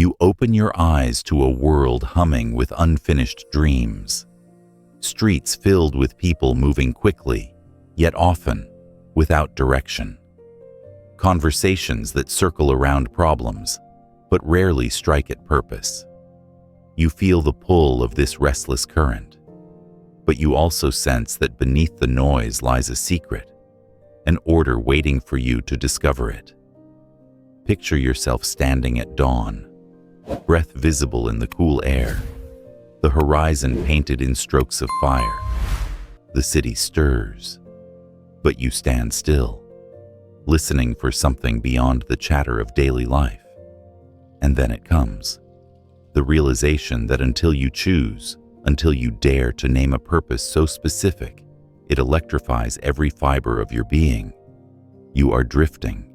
You open your eyes to a world humming with unfinished dreams. Streets filled with people moving quickly, yet often without direction. Conversations that circle around problems, but rarely strike at purpose. You feel the pull of this restless current, but you also sense that beneath the noise lies a secret, an order waiting for you to discover it. Picture yourself standing at dawn, breath visible in the cool air, the horizon painted in strokes of fire. The city stirs, but you stand still, listening for something beyond the chatter of daily life. And then it comes, the realization that until you choose, until you dare to name a purpose so specific, it electrifies every fiber of your being. You are drifting.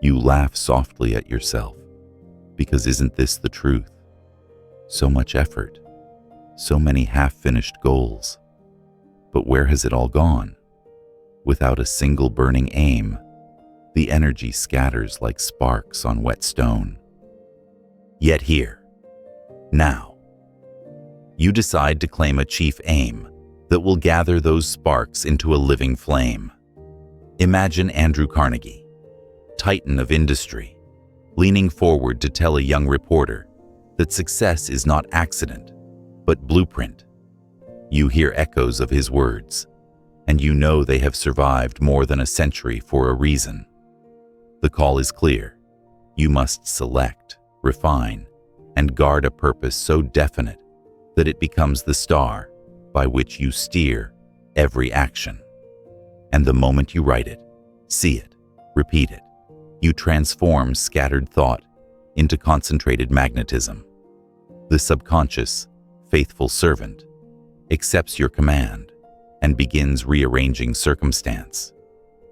You laugh softly at yourself, because isn't this the truth? So much effort, so many half-finished goals. But where has it all gone? Without a single burning aim, the energy scatters like sparks on wet stone. Yet here, now, you decide to claim a chief aim that will gather those sparks into a living flame. Imagine Andrew Carnegie, titan of industry, leaning forward to tell a young reporter that success is not accident, but blueprint. You hear echoes of his words, and you know they have survived more than a century for a reason. The call is clear. You must select, refine, and guard a purpose so definite that it becomes the star by which you steer every action. And the moment you write it, see it, repeat it, you transform scattered thought into concentrated magnetism. The subconscious, faithful servant, accepts your command and begins rearranging circumstance,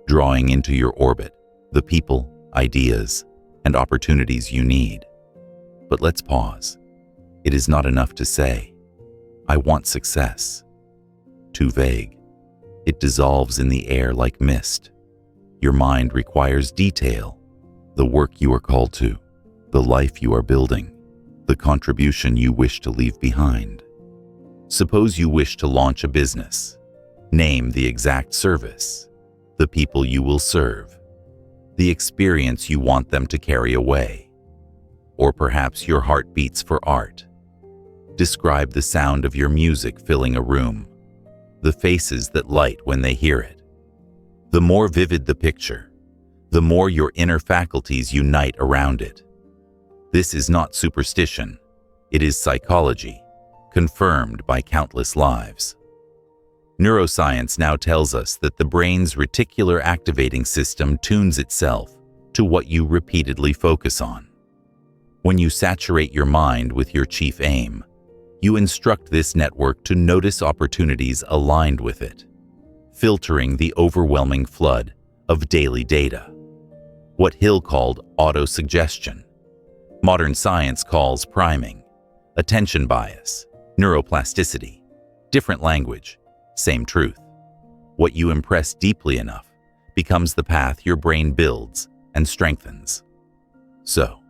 drawing into your orbit the people, ideas, and opportunities you need. But let's pause. It is not enough to say, "I want success." Too vague. It dissolves in the air like mist. Your mind requires detail, the work you are called to, the life you are building, the contribution you wish to leave behind. Suppose you wish to launch a business. Name the exact service, the people you will serve, the experience you want them to carry away. Or perhaps your heart beats for art. Describe the sound of your music filling a room, the faces that light when they hear it. The more vivid the picture, the more your inner faculties unite around it. This is not superstition, it is psychology, confirmed by countless lives. Neuroscience now tells us that the brain's reticular activating system tunes itself to what you repeatedly focus on. When you saturate your mind with your chief aim, you instruct this network to notice opportunities aligned with it, filtering the overwhelming flood of daily data. What Hill called autosuggestion, modern science calls priming, attention bias, neuroplasticity, different language, same truth. What you impress deeply enough becomes the path your brain builds and strengthens. So,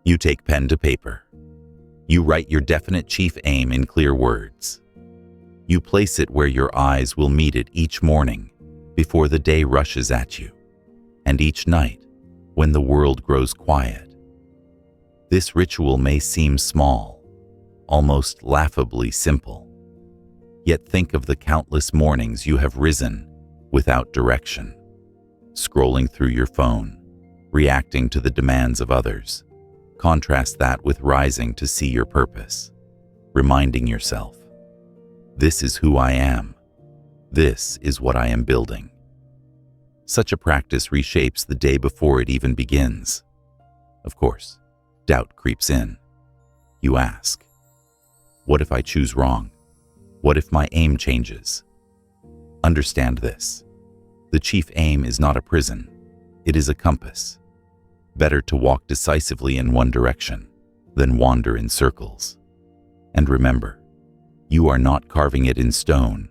you take pen to paper. You write your definite chief aim in clear words. You place it where your eyes will meet it each morning before the day rushes at you, and each night when the world grows quiet. This ritual may seem small, almost laughably simple. Yet think of the countless mornings you have risen without direction, scrolling through your phone, reacting to the demands of others. Contrast that with rising to see your purpose, reminding yourself, "This is who I am. This is what I am building." Such a practice reshapes the day before it even begins. Of course, doubt creeps in. You ask, "What if I choose wrong? What if my aim changes?" Understand this. The chief aim is not a prison. It is a compass. Better to walk decisively in one direction than wander in circles. And remember, you are not carving it in stone,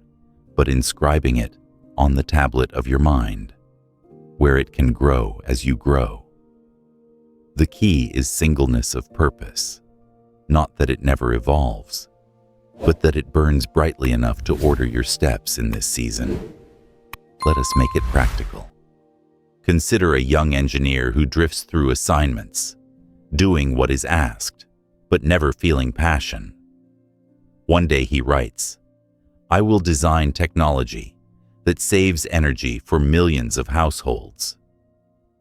but inscribing it on the tablet of your mind, where it can grow as you grow. The key is singleness of purpose, not that it never evolves, but that it burns brightly enough to order your steps in this season. Let us make it practical. Consider a young engineer who drifts through assignments, doing what is asked, but never feeling passion. One day he writes, "I will design technology that saves energy for millions of households."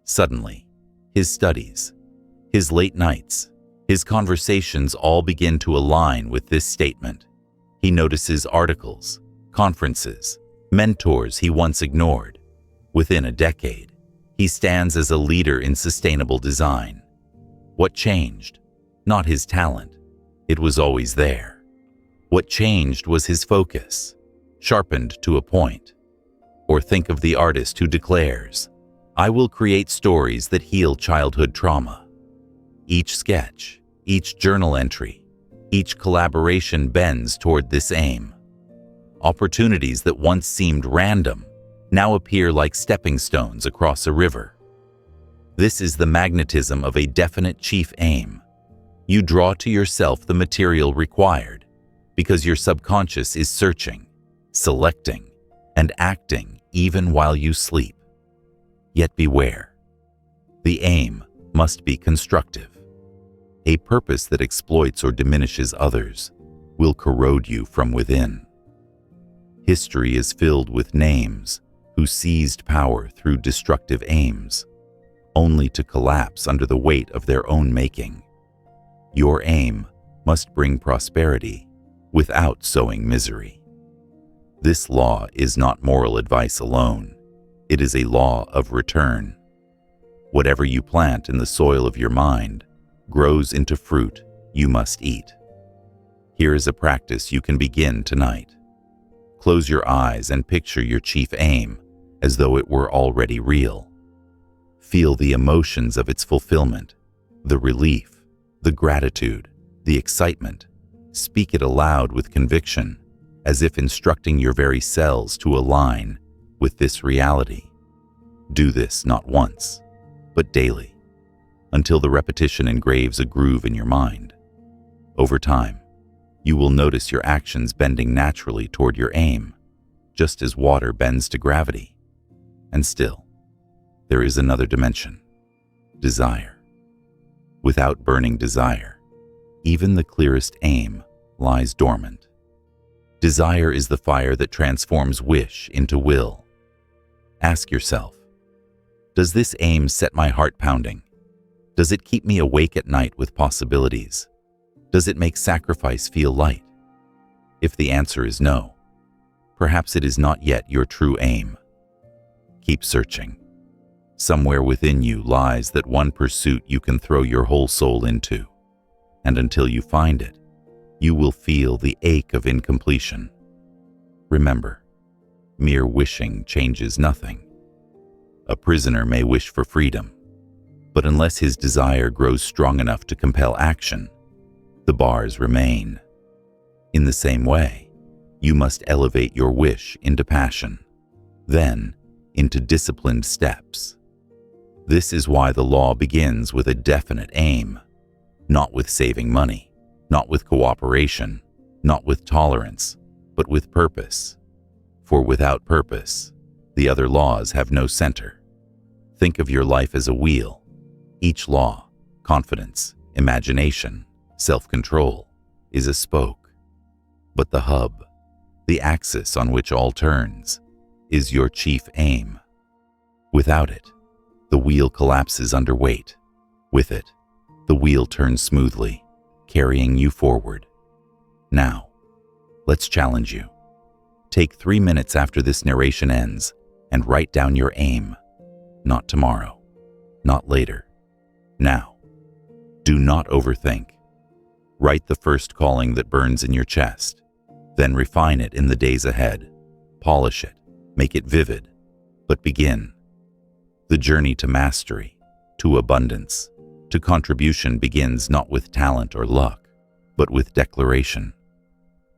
Suddenly, his studies, his late nights, his conversations all begin to align with this statement. He notices articles, conferences, mentors he once ignored. Within a decade, he stands as a leader in sustainable design. What changed? Not his talent. It was always there. What changed was his focus, sharpened to a point. Or think of the artist who declares, "I will create stories that heal childhood trauma." Each sketch, each journal entry, each collaboration bends toward this aim. Opportunities that once seemed random now appear like stepping stones across a river. This is the magnetism of a definite chief aim. You draw to yourself the material required because your subconscious is searching, selecting, and acting even while you sleep. Yet beware. The aim must be constructive. A purpose that exploits or diminishes others will corrode you from within. History is filled with names who seized power through destructive aims, only to collapse under the weight of their own making. Your aim must bring prosperity without sowing misery. This law is not moral advice alone. It is a law of return. Whatever you plant in the soil of your mind grows into fruit you must eat. Here is a practice you can begin tonight. Close your eyes and picture your chief aim as though it were already real. Feel the emotions of its fulfillment, the relief, the gratitude, the excitement. Speak it aloud with conviction, as if instructing your very cells to align with this reality. Do this not once, but daily, until the repetition engraves a groove in your mind. Over time, you will notice your actions bending naturally toward your aim, just as water bends to gravity. And still, there is another dimension: desire. Without burning desire, even the clearest aim lies dormant. Desire is the fire that transforms wish into will. Ask yourself, does this aim set my heart pounding? Does it keep me awake at night with possibilities? Does it make sacrifice feel light? If the answer is no, perhaps it is not yet your true aim. Keep searching. Somewhere within you lies that one pursuit you can throw your whole soul into, and until you find it, you will feel the ache of incompletion. Remember, mere wishing changes nothing. A prisoner may wish for freedom, but unless his desire grows strong enough to compel action, the bars remain. In the same way, you must elevate your wish into passion, then into disciplined steps. This is why the law begins with a definite aim, not with saving money, not with cooperation, not with tolerance, but with purpose. For without purpose, the other laws have no center. Think of your life as a wheel. Each law, confidence, imagination, self-control, is a spoke. But the hub, the axis on which all turns, is your chief aim. Without it, the wheel collapses under weight. With it, the wheel turns smoothly, carrying you forward. Now, let's challenge you. Take 3 minutes after this narration ends and write down your aim. Not tomorrow, not later, now. Do not overthink. Write the first calling that burns in your chest, then refine it in the days ahead. Polish it, make it vivid, but begin. The journey to mastery, to abundance, to contribution begins not with talent or luck, but with declaration.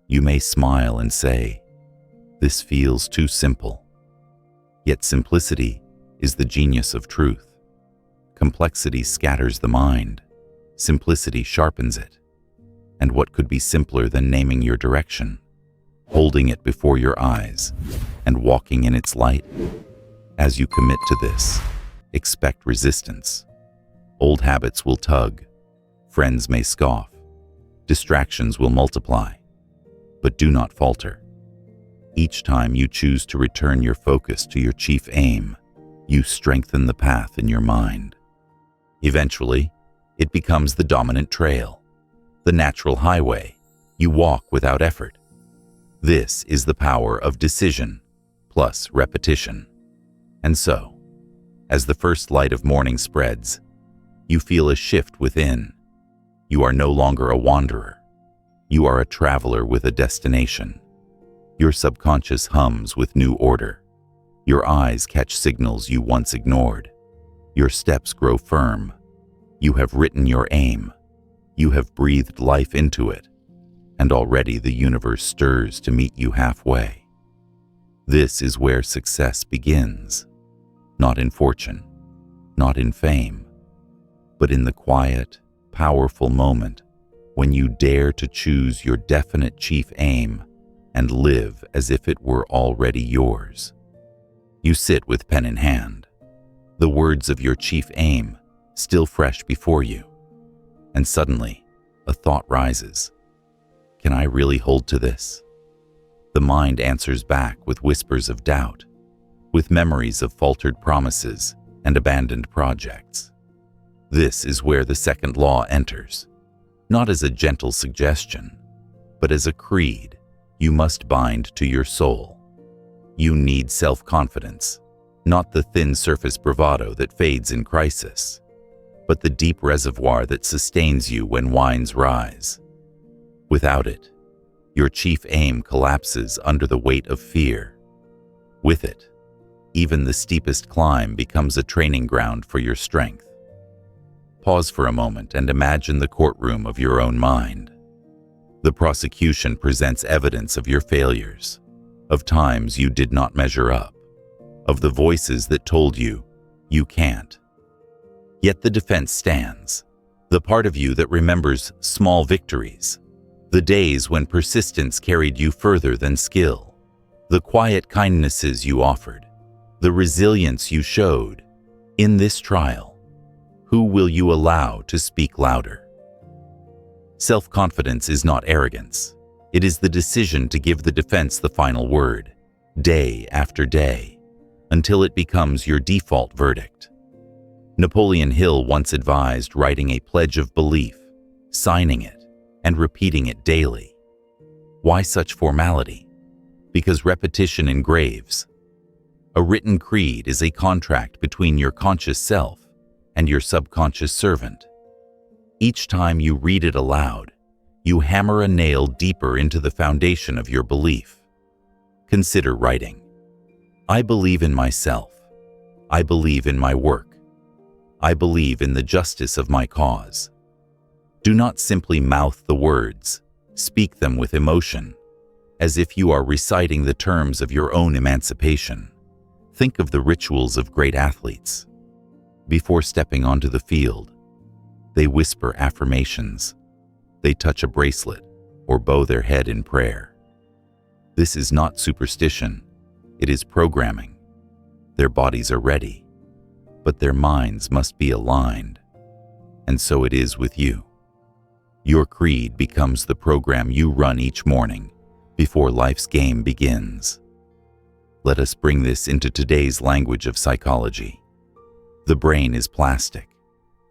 You may smile and say, "This feels too simple." Yet simplicity is the genius of truth. Complexity scatters the mind. Simplicity sharpens it. And what could be simpler than naming your direction, holding it before your eyes, and walking in its light? As you commit to this, expect resistance. Old habits will tug. Friends may scoff. Distractions will multiply. But do not falter. Each time you choose to return your focus to your chief aim, you strengthen the path in your mind. Eventually, it becomes the dominant trail, the natural highway you walk without effort. This is the power of decision plus repetition. And so, as the first light of morning spreads, you feel a shift within. You are no longer a wanderer. You are a traveler with a destination. Your subconscious hums with new order. Your eyes catch signals you once ignored. Your steps grow firm. You have written your aim. You have breathed life into it. And already the universe stirs to meet you halfway. This is where success begins. Not in fortune, not in fame, but in the quiet, powerful moment when you dare to choose your definite chief aim and live as if it were already yours. You sit with pen in hand, the words of your chief aim still fresh before you, and suddenly a thought rises. Can I really hold to this? The mind answers back with whispers of doubt, with memories of faltered promises and abandoned projects. This is where the second law enters, not as a gentle suggestion, but as a creed you must bind to your soul. You need self-confidence, not the thin surface bravado that fades in crisis, but the deep reservoir that sustains you when winds rise. Without it, your chief aim collapses under the weight of fear. With it, even the steepest climb becomes a training ground for your strength. Pause for a moment and imagine the courtroom of your own mind. The prosecution presents evidence of your failures, of times you did not measure up, of the voices that told you, you can't. Yet the defense stands, the part of you that remembers small victories, the days when persistence carried you further than skill, the quiet kindnesses you offered, the resilience you showed. In this trial, who will you allow to speak louder? Self-confidence is not arrogance. It is the decision to give the defense the final word, day after day, until it becomes your default verdict. Napoleon Hill once advised writing a pledge of belief, signing it, and repeating it daily. Why such formality? Because repetition engraves. A written creed is a contract between your conscious self and your subconscious servant. Each time you read it aloud, you hammer a nail deeper into the foundation of your belief. Consider writing. I believe in myself. I believe in my work. I believe in the justice of my cause. Do not simply mouth the words, speak them with emotion, as if you are reciting the terms of your own emancipation. Think of the rituals of great athletes. Before stepping onto the field, they whisper affirmations. They touch a bracelet or bow their head in prayer. This is not superstition, it is programming. Their bodies are ready, but their minds must be aligned. And so it is with you. Your creed becomes the program you run each morning before life's game begins. Let us bring this into today's language of psychology. The brain is plastic,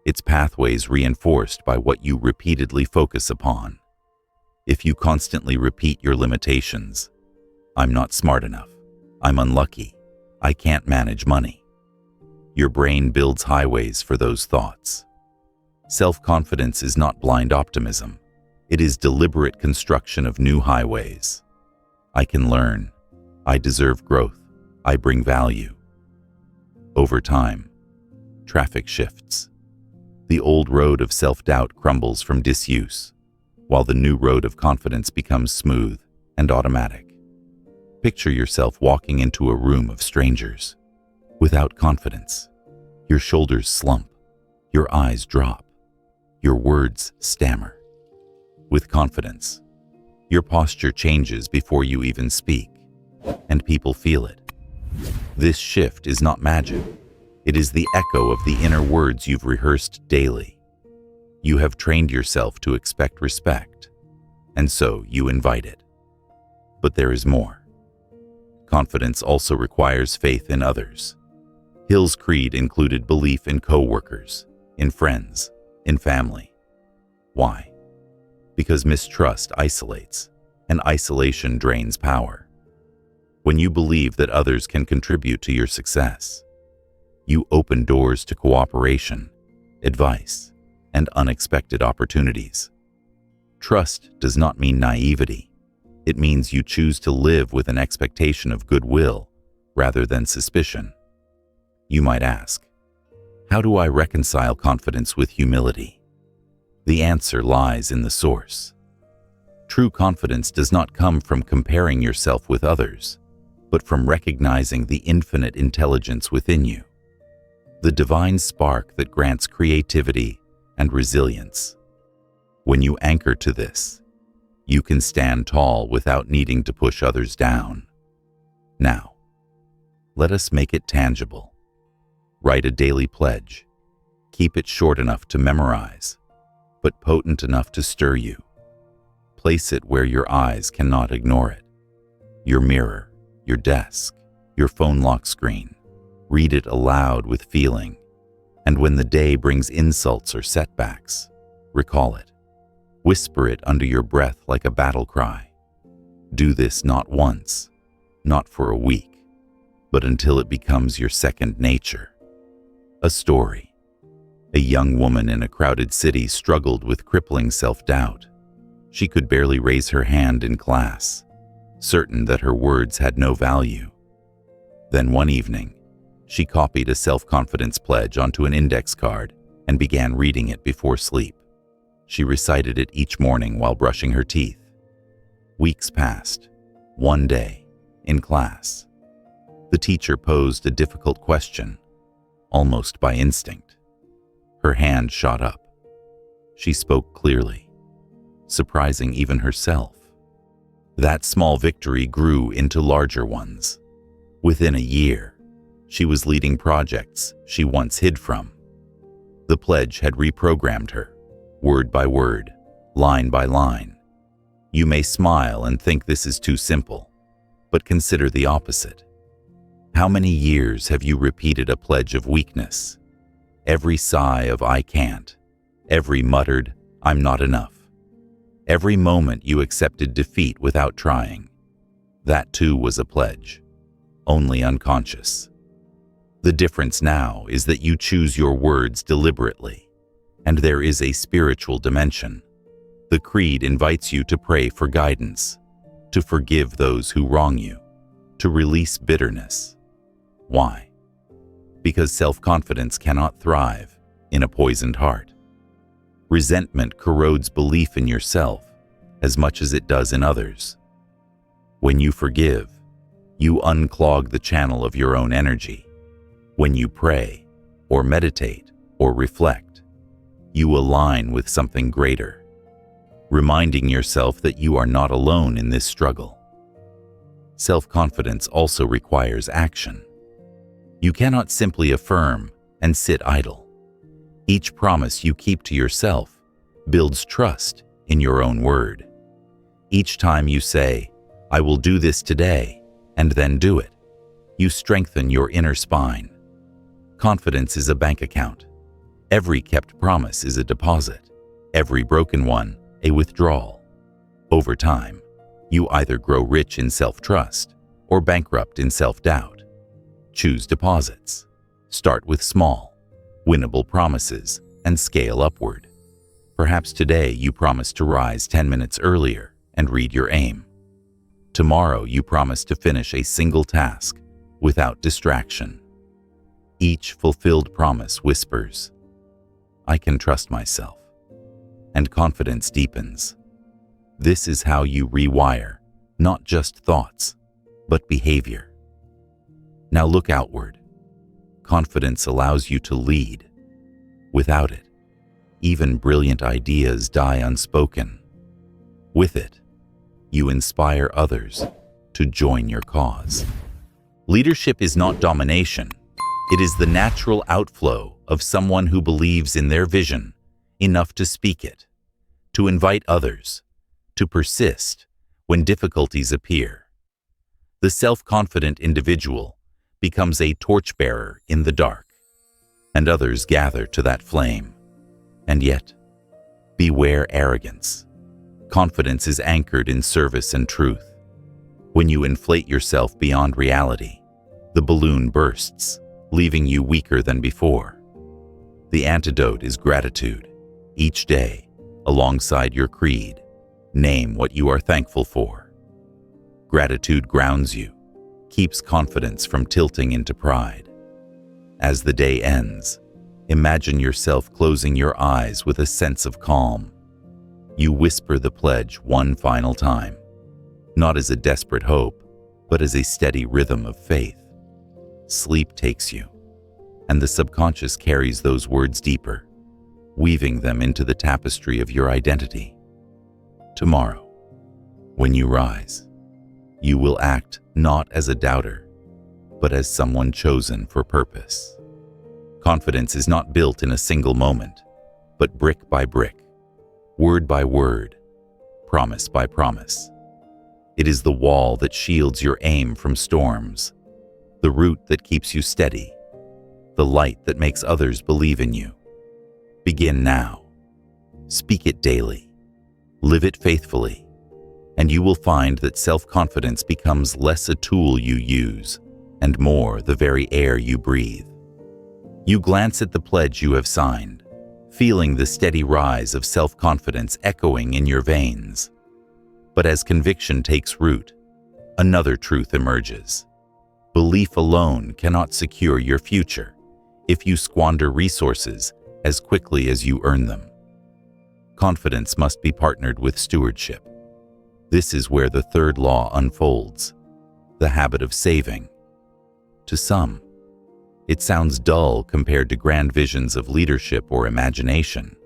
its pathways reinforced by what you repeatedly focus upon. If you constantly repeat your limitations, I'm not smart enough, I'm unlucky, I can't manage money, your brain builds highways for those thoughts. Self-confidence is not blind optimism. It is deliberate construction of new highways. I can learn. I deserve growth. I bring value. Over time, traffic shifts. The old road of self-doubt crumbles from disuse, while the new road of confidence becomes smooth and automatic. Picture yourself walking into a room of strangers. Without confidence, your shoulders slump, Your eyes drop. Your words stammer. With confidence, your posture changes before you even speak, and people feel it. This shift is not magic. It is the echo of the inner words you've rehearsed daily. You have trained yourself to expect respect, and so you invite it. But there is more. Confidence also requires faith in others. Hill's creed included belief in co-workers, in friends, in family. Why? Because mistrust isolates, and isolation drains power. When you believe that others can contribute to your success, you open doors to cooperation, advice, and unexpected opportunities. Trust does not mean naivety. It means you choose to live with an expectation of goodwill rather than suspicion. You might ask, how do I reconcile confidence with humility? The answer lies in the source. True confidence does not come from comparing yourself with others, but from recognizing the infinite intelligence within you, the divine spark that grants creativity and resilience. When you anchor to this, you can stand tall without needing to push others down. Now, let us make it tangible. Write a daily pledge. Keep it short enough to memorize, but potent enough to stir you. Place it where your eyes cannot ignore it. Your mirror, your desk, your phone lock screen. Read it aloud with feeling, and when the day brings insults or setbacks, recall it. Whisper it under your breath like a battle cry. Do this not once, not for a week, but until it becomes your second nature. A story. A young woman in a crowded city struggled with crippling self-doubt. She could barely raise her hand in class, certain that her words had no value. Then one evening, she copied a self-confidence pledge onto an index card and began reading it before sleep. She recited it each morning while brushing her teeth. Weeks passed. One day, in class, the teacher posed a difficult question, almost by instinct. Her hand shot up. She spoke clearly, surprising even herself. That small victory grew into larger ones. Within a year, she was leading projects she once hid from. The pledge had reprogrammed her, word by word, line by line. You may smile and think this is too simple, but consider the opposite. How many years have you repeated a pledge of weakness? Every sigh of I can't, every muttered I'm not enough, every moment you accepted defeat without trying. That too was a pledge, only unconscious. The difference now is that you choose your words deliberately. And there is a spiritual dimension. The creed invites you to pray for guidance, to forgive those who wrong you, to release bitterness. Why? Because self-confidence cannot thrive in a poisoned heart. Resentment corrodes belief in yourself as much as it does in others. When you forgive, you unclog the channel of your own energy. When you pray, or meditate, or reflect, you align with something greater, reminding yourself that you are not alone in this struggle. Self-confidence also requires action. You cannot simply affirm and sit idle. Each promise you keep to yourself builds trust in your own word. Each time you say, I will do this today, and then do it, you strengthen your inner spine. Confidence is a bank account. Every kept promise is a deposit, every broken one a withdrawal. Over time, you either grow rich in self-trust or bankrupt in self-doubt. Choose deposits. Start with small, winnable promises and scale upward. Perhaps today you promise to rise 10 minutes earlier and read your aim. Tomorrow you promise to finish a single task without distraction. Each fulfilled promise whispers, I can trust myself, and confidence deepens. This is how you rewire not just thoughts, but behavior. Now look outward. Confidence allows you to lead. Without it, even brilliant ideas die unspoken. With it, you inspire others to join your cause. Leadership is not domination. It is the natural outflow of someone who believes in their vision enough to speak it, to invite others, to persist when difficulties appear. The self-confident individual becomes a torchbearer in the dark, and others gather to that flame. And yet, beware arrogance. Confidence is anchored in service and truth. When you inflate yourself beyond reality, the balloon bursts, leaving you weaker than before. The antidote is gratitude. Each day, alongside your creed, name what you are thankful for. Gratitude grounds you, keeps confidence from tilting into pride. As the day ends, imagine yourself closing your eyes with a sense of calm. You whisper the pledge one final time, not as a desperate hope, but as a steady rhythm of faith. Sleep takes you, and the subconscious carries those words deeper, weaving them into the tapestry of your identity. Tomorrow, when you rise, you will act not as a doubter, but as someone chosen for purpose. Confidence is not built in a single moment, but brick by brick, word by word, promise by promise. It is the wall that shields your aim from storms, the root that keeps you steady, the light that makes others believe in you. Begin now. Speak it daily. Live it faithfully, and you will find that self-confidence becomes less a tool you use and more the very air you breathe. You glance at the pledge you have signed, feeling the steady rise of self-confidence echoing in your veins. But as conviction takes root, another truth emerges. Belief alone cannot secure your future if you squander resources as quickly as you earn them. Confidence must be partnered with stewardship. This is where the third law unfolds, the habit of saving. To some, it sounds dull compared to grand visions of leadership or imagination.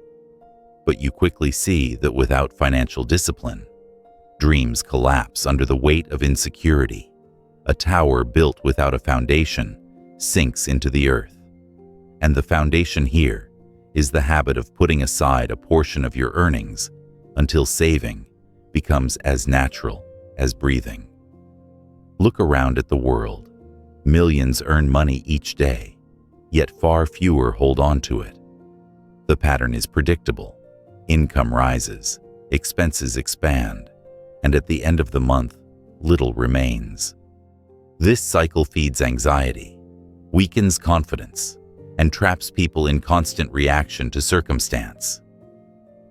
But you quickly see that without financial discipline, dreams collapse under the weight of insecurity. A tower built without a foundation sinks into the earth. And the foundation here is the habit of putting aside a portion of your earnings until saving becomes as natural as breathing. Look around at the world. Millions earn money each day, yet far fewer hold on to it. The pattern is predictable. Income rises, expenses expand, and at the end of the month, little remains. This cycle feeds anxiety, weakens confidence, and traps people in constant reaction to circumstance.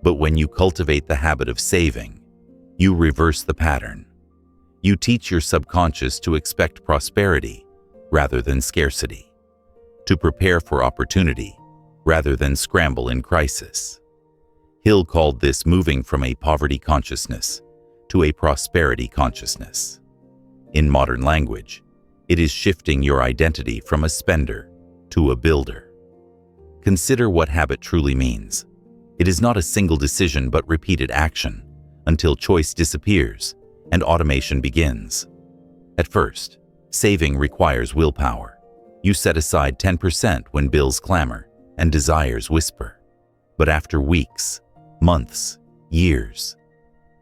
But when you cultivate the habit of saving, you reverse the pattern. You teach your subconscious to expect prosperity rather than scarcity, to prepare for opportunity rather than scramble in crisis. Hill called this moving from a poverty consciousness to a prosperity consciousness. In modern language, it is shifting your identity from a spender to a builder. Consider what habit truly means. It is not a single decision but repeated action until choice disappears and automation begins. At first, saving requires willpower. You set aside 10% when bills clamor and desires whisper. But after weeks, months, years,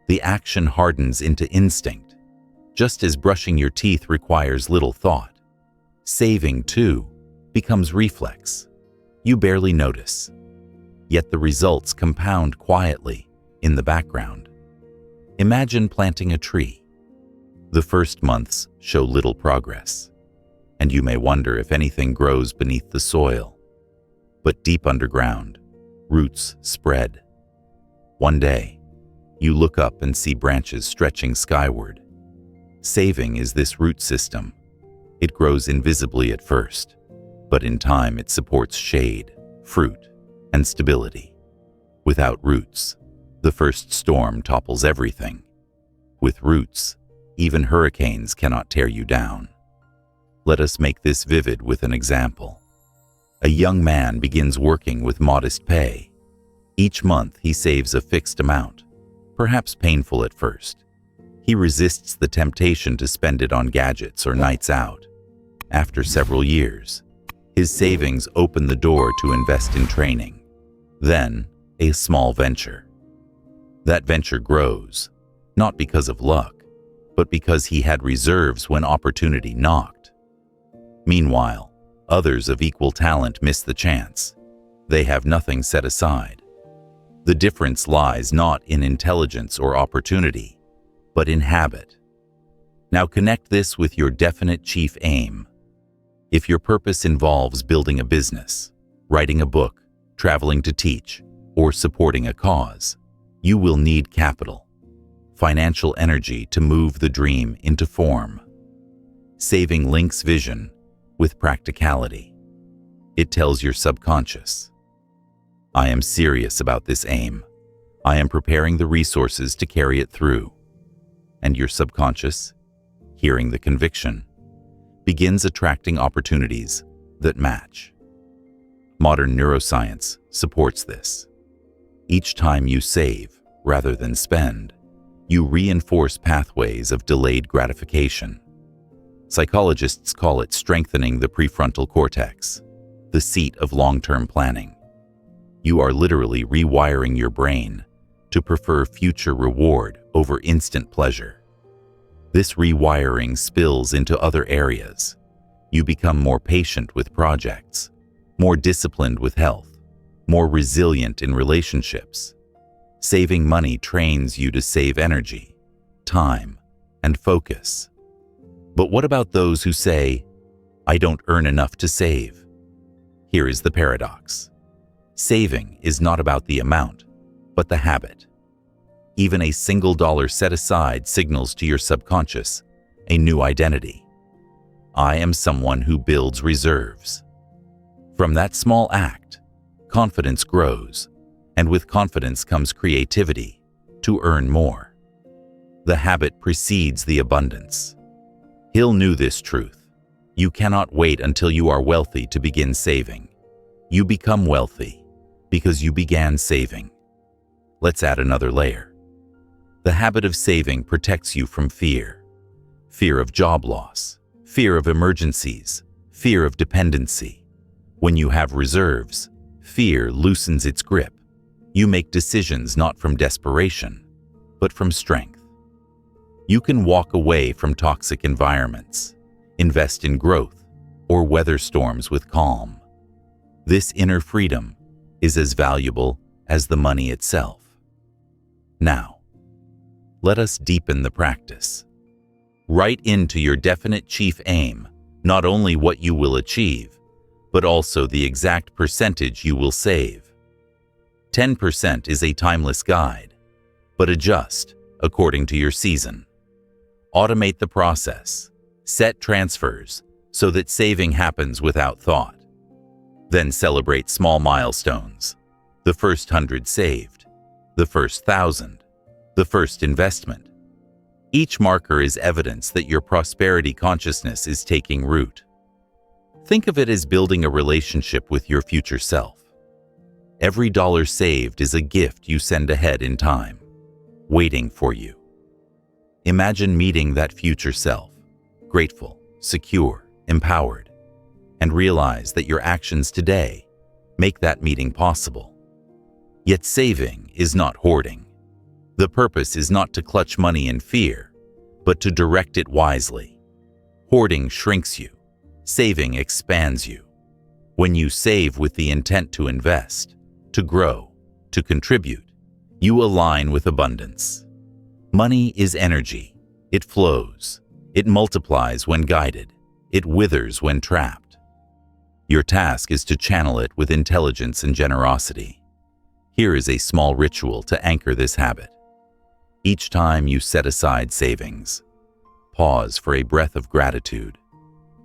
the action hardens into instinct. Just as brushing your teeth requires little thought, saving, too, becomes reflex. You barely notice. Yet the results compound quietly in the background. Imagine planting a tree. The first months show little progress, and you may wonder if anything grows beneath the soil. But deep underground, roots spread. One day, you look up and see branches stretching skyward. Saving is this root system. It grows invisibly at first, but in time it supports shade, fruit, and stability. Without roots, the first storm topples everything. With roots, even hurricanes cannot tear you down. Let us make this vivid with an example. A young man begins working with modest pay. Each month he saves a fixed amount, perhaps painful at first. He resists the temptation to spend it on gadgets or nights out. After several years, his savings open the door to invest in training, then a small venture. That venture grows, not because of luck, but because he had reserves when opportunity knocked. Meanwhile, others of equal talent miss the chance. They have nothing set aside. The difference lies not in intelligence or opportunity, but in habit. Now connect this with your definite chief aim. If your purpose involves building a business, writing a book, traveling to teach, or supporting a cause, you will need capital, financial energy to move the dream into form. Saving links vision with practicality. It tells your subconscious, I am serious about this aim. I am preparing the resources to carry it through. And your subconscious, hearing the conviction, begins attracting opportunities that match. Modern neuroscience supports this. Each time you save rather than spend, you reinforce pathways of delayed gratification. Psychologists call it strengthening the prefrontal cortex, the seat of long-term planning. You are literally rewiring your brain to prefer future reward over instant pleasure. This rewiring spills into other areas. You become more patient with projects, more disciplined with health, more resilient in relationships. Saving money trains you to save energy, time, and focus. But what about those who say, I don't earn enough to save? Here is the paradox. Saving is not about the amount, but the habit. Even a single dollar set aside signals to your subconscious a new identity. I am someone who builds reserves. From that small act, confidence grows, and with confidence comes creativity to earn more. The habit precedes the abundance. Hill knew this truth. You cannot wait until you are wealthy to begin saving. You become wealthy because you began saving. Let's add another layer. The habit of saving protects you from fear. Fear of job loss, fear of emergencies, fear of dependency. When you have reserves, fear loosens its grip. You make decisions not from desperation, but from strength. You can walk away from toxic environments, invest in growth, or weather storms with calm. This inner freedom is as valuable as the money itself. Now, let us deepen the practice. Write into your definite chief aim not only what you will achieve, but also the exact percentage you will save. 10% is a timeless guide, but adjust according to your season. Automate the process. Set transfers so that saving happens without thought. Then celebrate small milestones. The first 100 saved, the first 1,000, the first investment. Each marker is evidence that your prosperity consciousness is taking root. Think of it as building a relationship with your future self. Every dollar saved is a gift you send ahead in time, waiting for you. Imagine meeting that future self, grateful, secure, empowered, and realize that your actions today make that meeting possible. Yet saving is not hoarding. The purpose is not to clutch money in fear, but to direct it wisely. Hoarding shrinks you. Saving expands you. When you save with the intent to invest, to grow, to contribute, you align with abundance. Money is energy. It flows. It multiplies when guided. It withers when trapped. Your task is to channel it with intelligence and generosity. Here is a small ritual to anchor this habit. Each time you set aside savings, pause for a breath of gratitude.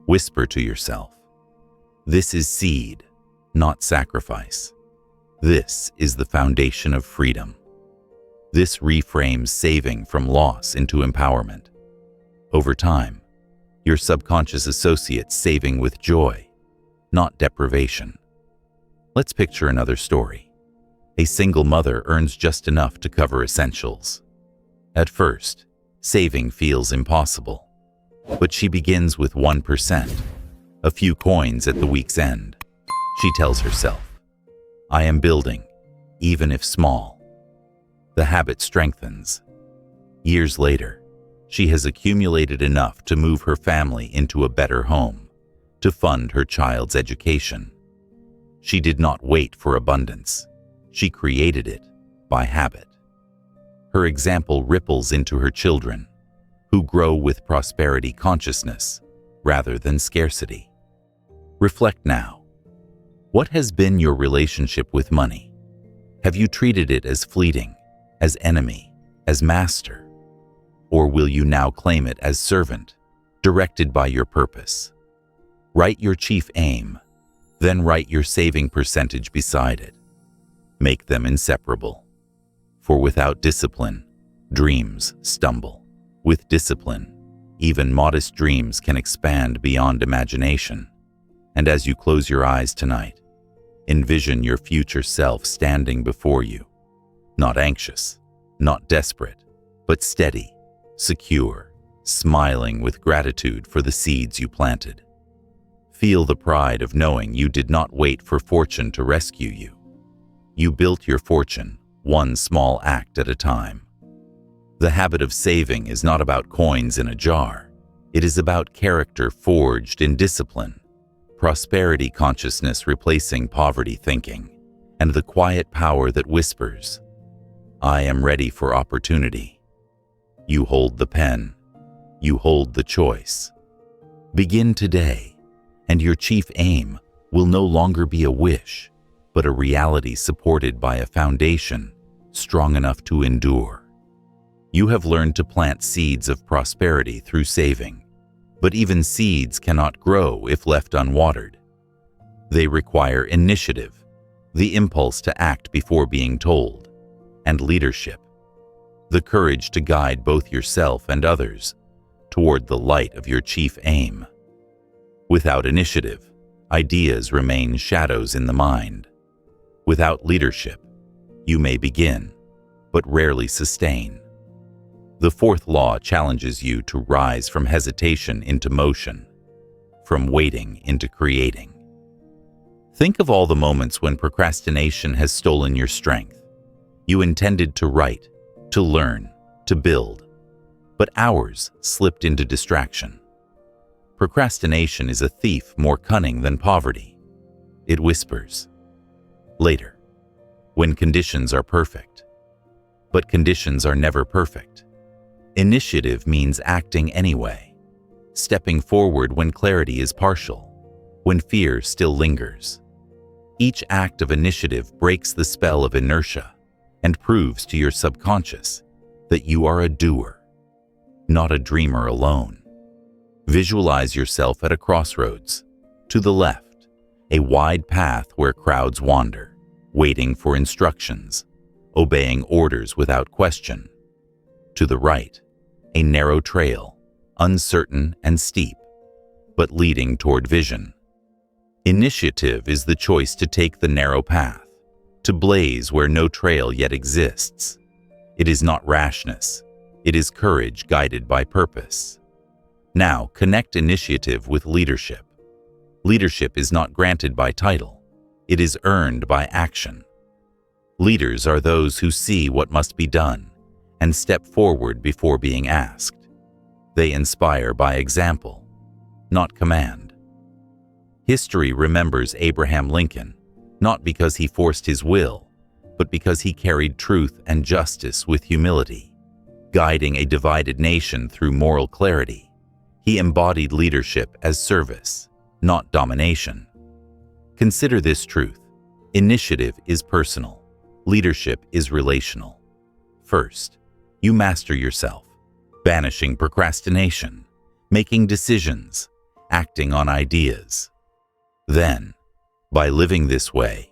Whisper to yourself, this is seed, not sacrifice. This is the foundation of freedom. This reframes saving from loss into empowerment. Over time, your subconscious associates saving with joy, not deprivation. Let's picture another story. A single mother earns just enough to cover essentials. At first, saving feels impossible, but she begins with 1%, a few coins at the week's end. She tells herself, "I am building, even if small." The habit strengthens. Years later, she has accumulated enough to move her family into a better home, to fund her child's education. She did not wait for abundance. She created it by habit. Her example ripples into her children, who grow with prosperity consciousness rather than scarcity. Reflect now. What has been your relationship with money? Have you treated it as fleeting, as enemy, as master? Or will you now claim it as servant, directed by your purpose? Write your chief aim, then write your saving percentage beside it. Make them inseparable. For without discipline, dreams stumble. With discipline, even modest dreams can expand beyond imagination. And as you close your eyes tonight, envision your future self standing before you, not anxious, not desperate, but steady, secure, smiling with gratitude for the seeds you planted. Feel the pride of knowing you did not wait for fortune to rescue you. You built your fortune, one small act at a time. The habit of saving is not about coins in a jar. It is about character forged in discipline, prosperity consciousness replacing poverty thinking, and the quiet power that whispers, "I am ready for opportunity." You hold the pen. You hold the choice. Begin today, and your chief aim will no longer be a wish, but a reality supported by a foundation strong enough to endure. You have learned to plant seeds of prosperity through saving, but even seeds cannot grow if left unwatered. They require initiative, the impulse to act before being told, and leadership, the courage to guide both yourself and others toward the light of your chief aim. Without initiative, ideas remain shadows in the mind. Without leadership, you may begin, but rarely sustain. The fourth law challenges you to rise from hesitation into motion, from waiting into creating. Think of all the moments when procrastination has stolen your strength. You intended to write, to learn, to build, but hours slipped into distraction. Procrastination is a thief more cunning than poverty. It whispers, "Later, when conditions are perfect." But conditions are never perfect. Initiative means acting anyway, stepping forward when clarity is partial, when fear still lingers. Each act of initiative breaks the spell of inertia and proves to your subconscious that you are a doer, not a dreamer alone. Visualize yourself at a crossroads. To the left, a wide path where crowds wander, waiting for instructions, obeying orders without question. To the right, a narrow trail, uncertain and steep, but leading toward vision. Initiative is the choice to take the narrow path, to blaze where no trail yet exists. It is not rashness. It is courage guided by purpose. Now, connect initiative with leadership. Leadership is not granted by title. It is earned by action. Leaders are those who see what must be done and step forward before being asked. They inspire by example, not command. History remembers Abraham Lincoln, not because he forced his will, but because he carried truth and justice with humility. Guiding a divided nation through moral clarity, he embodied leadership as service, not domination. Consider this truth. Initiative is personal. Leadership is relational. First, you master yourself, banishing procrastination, making decisions, acting on ideas. Then, by living this way,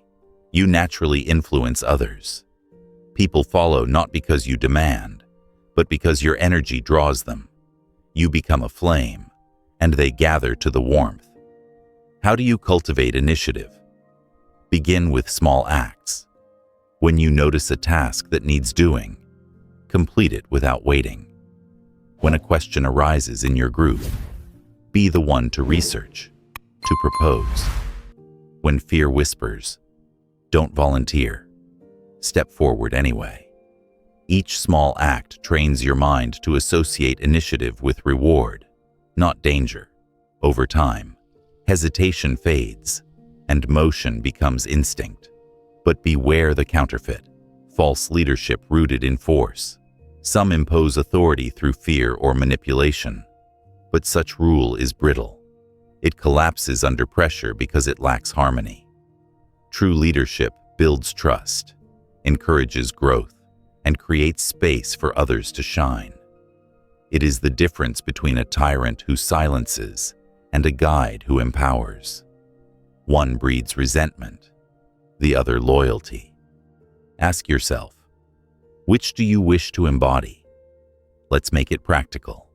you naturally influence others. People follow not because you demand, but because your energy draws them. You become a flame, and they gather to the warmth. How do you cultivate initiative? Begin with small acts. When you notice a task that needs doing, complete it without waiting. When a question arises in your group, be the one to research, to propose. When fear whispers, don't volunteer. Step forward anyway. Each small act trains your mind to associate initiative with reward, not danger. Over time, hesitation fades, and motion becomes instinct. But beware the counterfeit, false leadership rooted in force. Some impose authority through fear or manipulation, but such rule is brittle. It collapses under pressure because it lacks harmony. True leadership builds trust, encourages growth, and creates space for others to shine. It is the difference between a tyrant who silences and a guide who empowers. One breeds resentment, the other loyalty. Ask yourself, which do you wish to embody? Let's make it practical.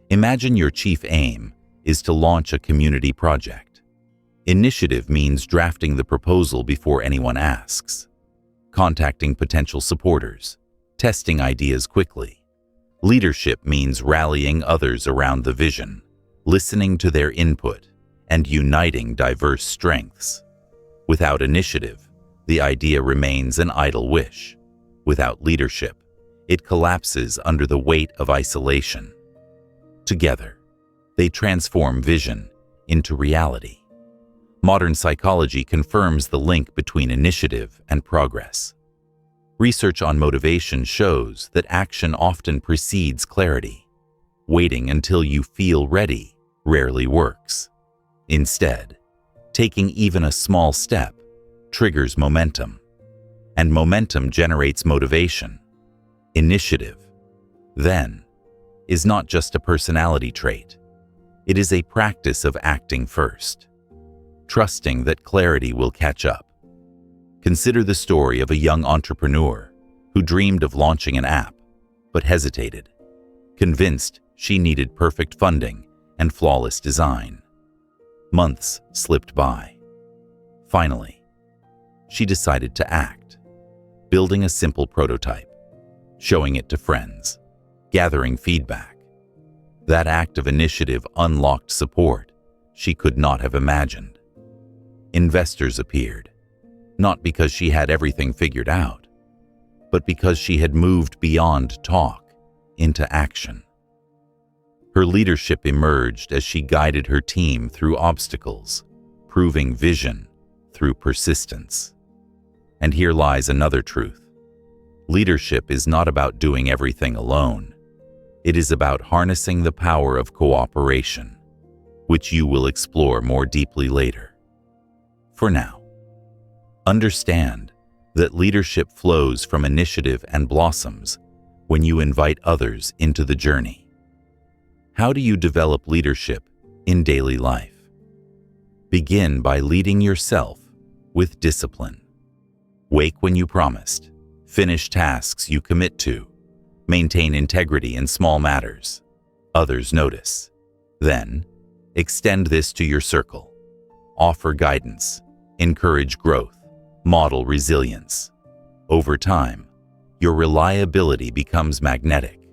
Imagine your chief aim is to launch a community project. Initiative means drafting the proposal before anyone asks, contacting potential supporters, testing ideas quickly. Leadership means rallying others around the vision, listening to their input, and uniting diverse strengths. Without initiative, the idea remains an idle wish. Without leadership, it collapses under the weight of isolation. Together, they transform vision into reality. Modern psychology confirms the link between initiative and progress. Research on motivation shows that action often precedes clarity. Waiting until you feel ready rarely works. Instead, taking even a small step triggers momentum, and momentum generates motivation. Initiative, then, is not just a personality trait. It is a practice of acting first, trusting that clarity will catch up. Consider the story of a young entrepreneur who dreamed of launching an app, but hesitated, convinced she needed perfect funding and flawless design. Months slipped by. Finally, she decided to act, building a simple prototype, showing it to friends, gathering feedback. That act of initiative unlocked support she could not have imagined. Investors appeared, not because she had everything figured out, but because she had moved beyond talk into action. Her leadership emerged as she guided her team through obstacles, proving vision through persistence. And here lies another truth. Leadership is not about doing everything alone. It is about harnessing the power of cooperation, which you will explore more deeply later. For now, understand that leadership flows from initiative and blossoms when you invite others into the journey. How do you develop leadership in daily life? Begin by leading yourself with discipline. Wake when you promised. Finish tasks you commit to. Maintain integrity in small matters. Others notice. Then, extend this to your circle. Offer guidance. Encourage growth. Model resilience. Over time, your reliability becomes magnetic.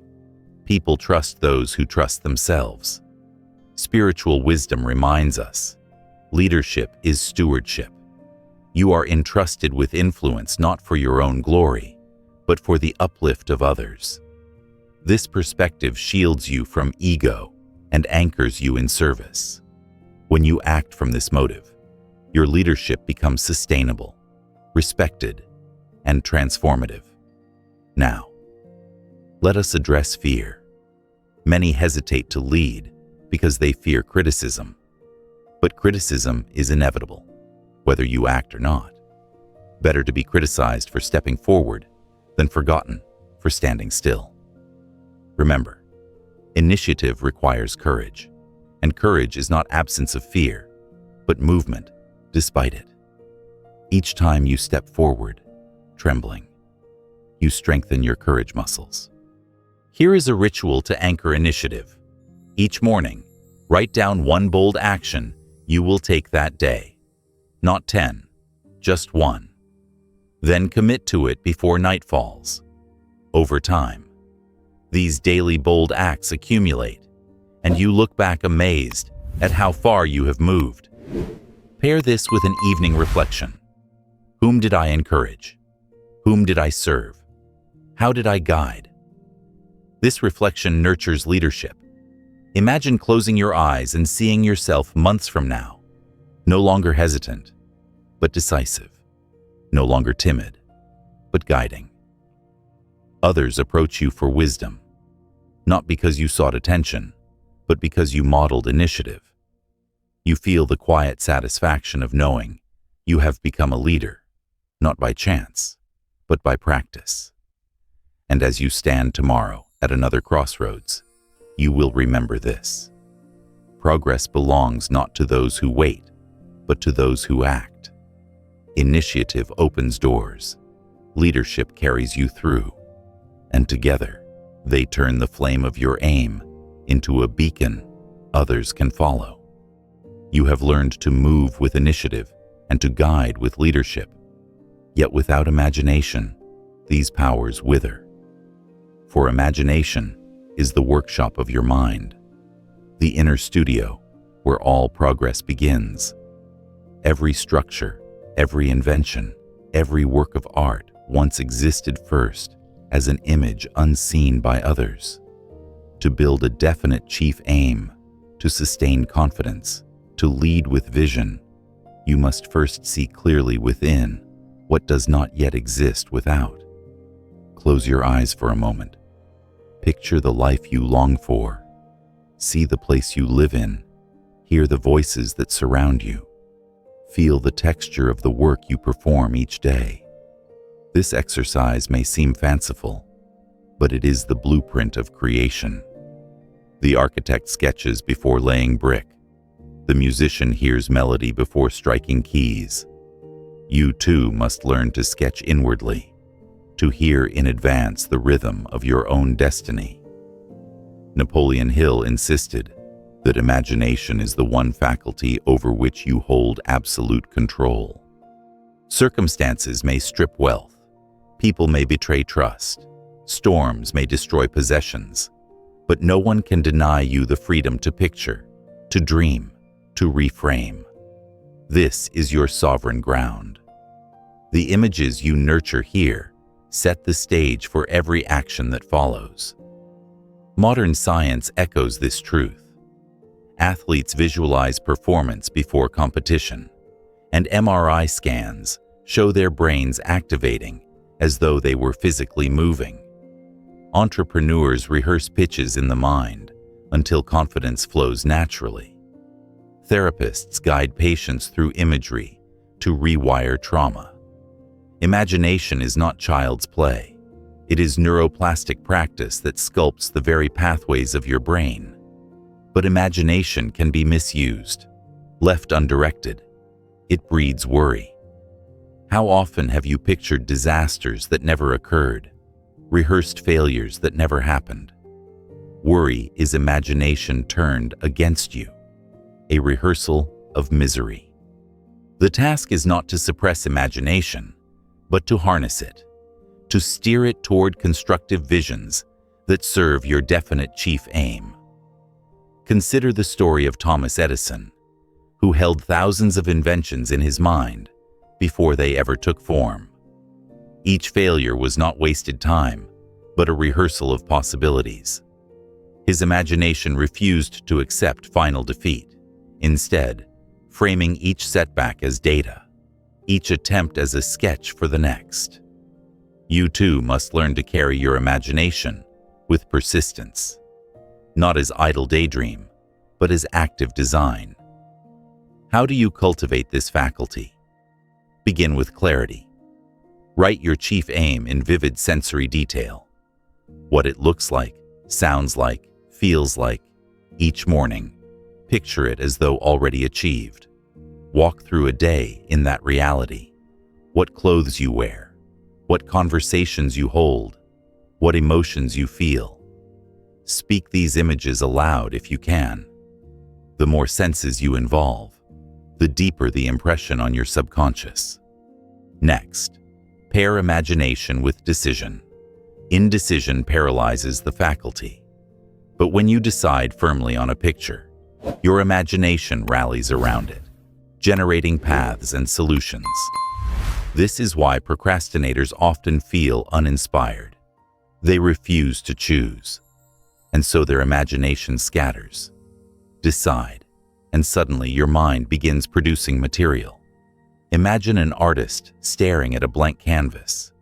People trust those who trust themselves. Spiritual wisdom reminds us, leadership is stewardship. You are entrusted with influence not for your own glory, but for the uplift of others. This perspective shields you from ego and anchors you in service. When you act from this motive, your leadership becomes sustainable, respected, and transformative. Now, let us address fear. Many hesitate to lead because they fear criticism. But criticism is inevitable, whether you act or not. Better to be criticized for stepping forward than forgotten for standing still. Remember, initiative requires courage, and courage is not absence of fear, but movement despite it. Each time you step forward, trembling, you strengthen your courage muscles. Here is a ritual to anchor initiative. Each morning, write down one bold action you will take that day. Not 10, just one. Then commit to it before night falls. Over time, these daily bold acts accumulate, and you look back amazed at how far you have moved. Pair this with an evening reflection. Whom did I encourage? Whom did I serve? How did I guide? This reflection nurtures leadership. Imagine closing your eyes and seeing yourself months from now, no longer hesitant, but decisive, no longer timid, but guiding. Others approach you for wisdom, not because you sought attention, but because you modeled initiative. You feel the quiet satisfaction of knowing you have become a leader, not by chance, but by practice. And as you stand tomorrow at another crossroads, you will remember this. Progress belongs not to those who wait, but to those who act. Initiative opens doors. Leadership carries you through. And together, they turn the flame of your aim into a beacon others can follow. You have learned to move with initiative and to guide with leadership. Yet without imagination, these powers wither. For imagination is the workshop of your mind, the inner studio where all progress begins. Every structure, every invention, every work of art once existed first as an image unseen by others. To build a definite chief aim, to sustain confidence, to lead with vision, you must first see clearly within what does not yet exist without. Close your eyes for a moment. Picture the life you long for. See the place you live in. Hear the voices that surround you. Feel the texture of the work you perform each day. This exercise may seem fanciful, but it is the blueprint of creation. The architect sketches before laying brick. The musician hears melody before striking keys. You too must learn to sketch inwardly, to hear in advance the rhythm of your own destiny. Napoleon Hill insisted that imagination is the one faculty over which you hold absolute control. Circumstances may strip wealth. People may betray trust. Storms may destroy possessions. But no one can deny you the freedom to picture, to dream, to reframe. This is your sovereign ground. The images you nurture here set the stage for every action that follows. Modern science echoes this truth. Athletes visualize performance before competition, and MRI scans show their brains activating as though they were physically moving. Entrepreneurs rehearse pitches in the mind until confidence flows naturally. Therapists guide patients through imagery to rewire trauma. Imagination is not child's play. It is neuroplastic practice that sculpts the very pathways of your brain. But imagination can be misused. Left undirected, it breeds worry. How often have you pictured disasters that never occurred, rehearsed failures that never happened? Worry is imagination turned against you, a rehearsal of misery. The task is not to suppress imagination, but to harness it, to steer it toward constructive visions that serve your definite chief aim. Consider the story of Thomas Edison, who held thousands of inventions in his mind before they ever took form. Each failure was not wasted time, but a rehearsal of possibilities. His imagination refused to accept final defeat, instead, framing each setback as data, each attempt as a sketch for the next. You too must learn to carry your imagination with persistence, not as idle daydream, but as active design. How do you cultivate this faculty? Begin with clarity. Write your chief aim in vivid sensory detail. What it looks like, sounds like, feels like. Each morning, picture it as though already achieved. Walk through a day in that reality. What clothes you wear, what conversations you hold, what emotions you feel. Speak these images aloud if you can. The more senses you involve, the deeper the impression on your subconscious. Next, pair imagination with decision. Indecision paralyzes the faculty. But when you decide firmly on a picture, your imagination rallies around it, generating paths and solutions. This is why procrastinators often feel uninspired. They refuse to choose, and so their imagination scatters. Decide, and suddenly your mind begins producing material. Imagine an artist staring at a blank canvas.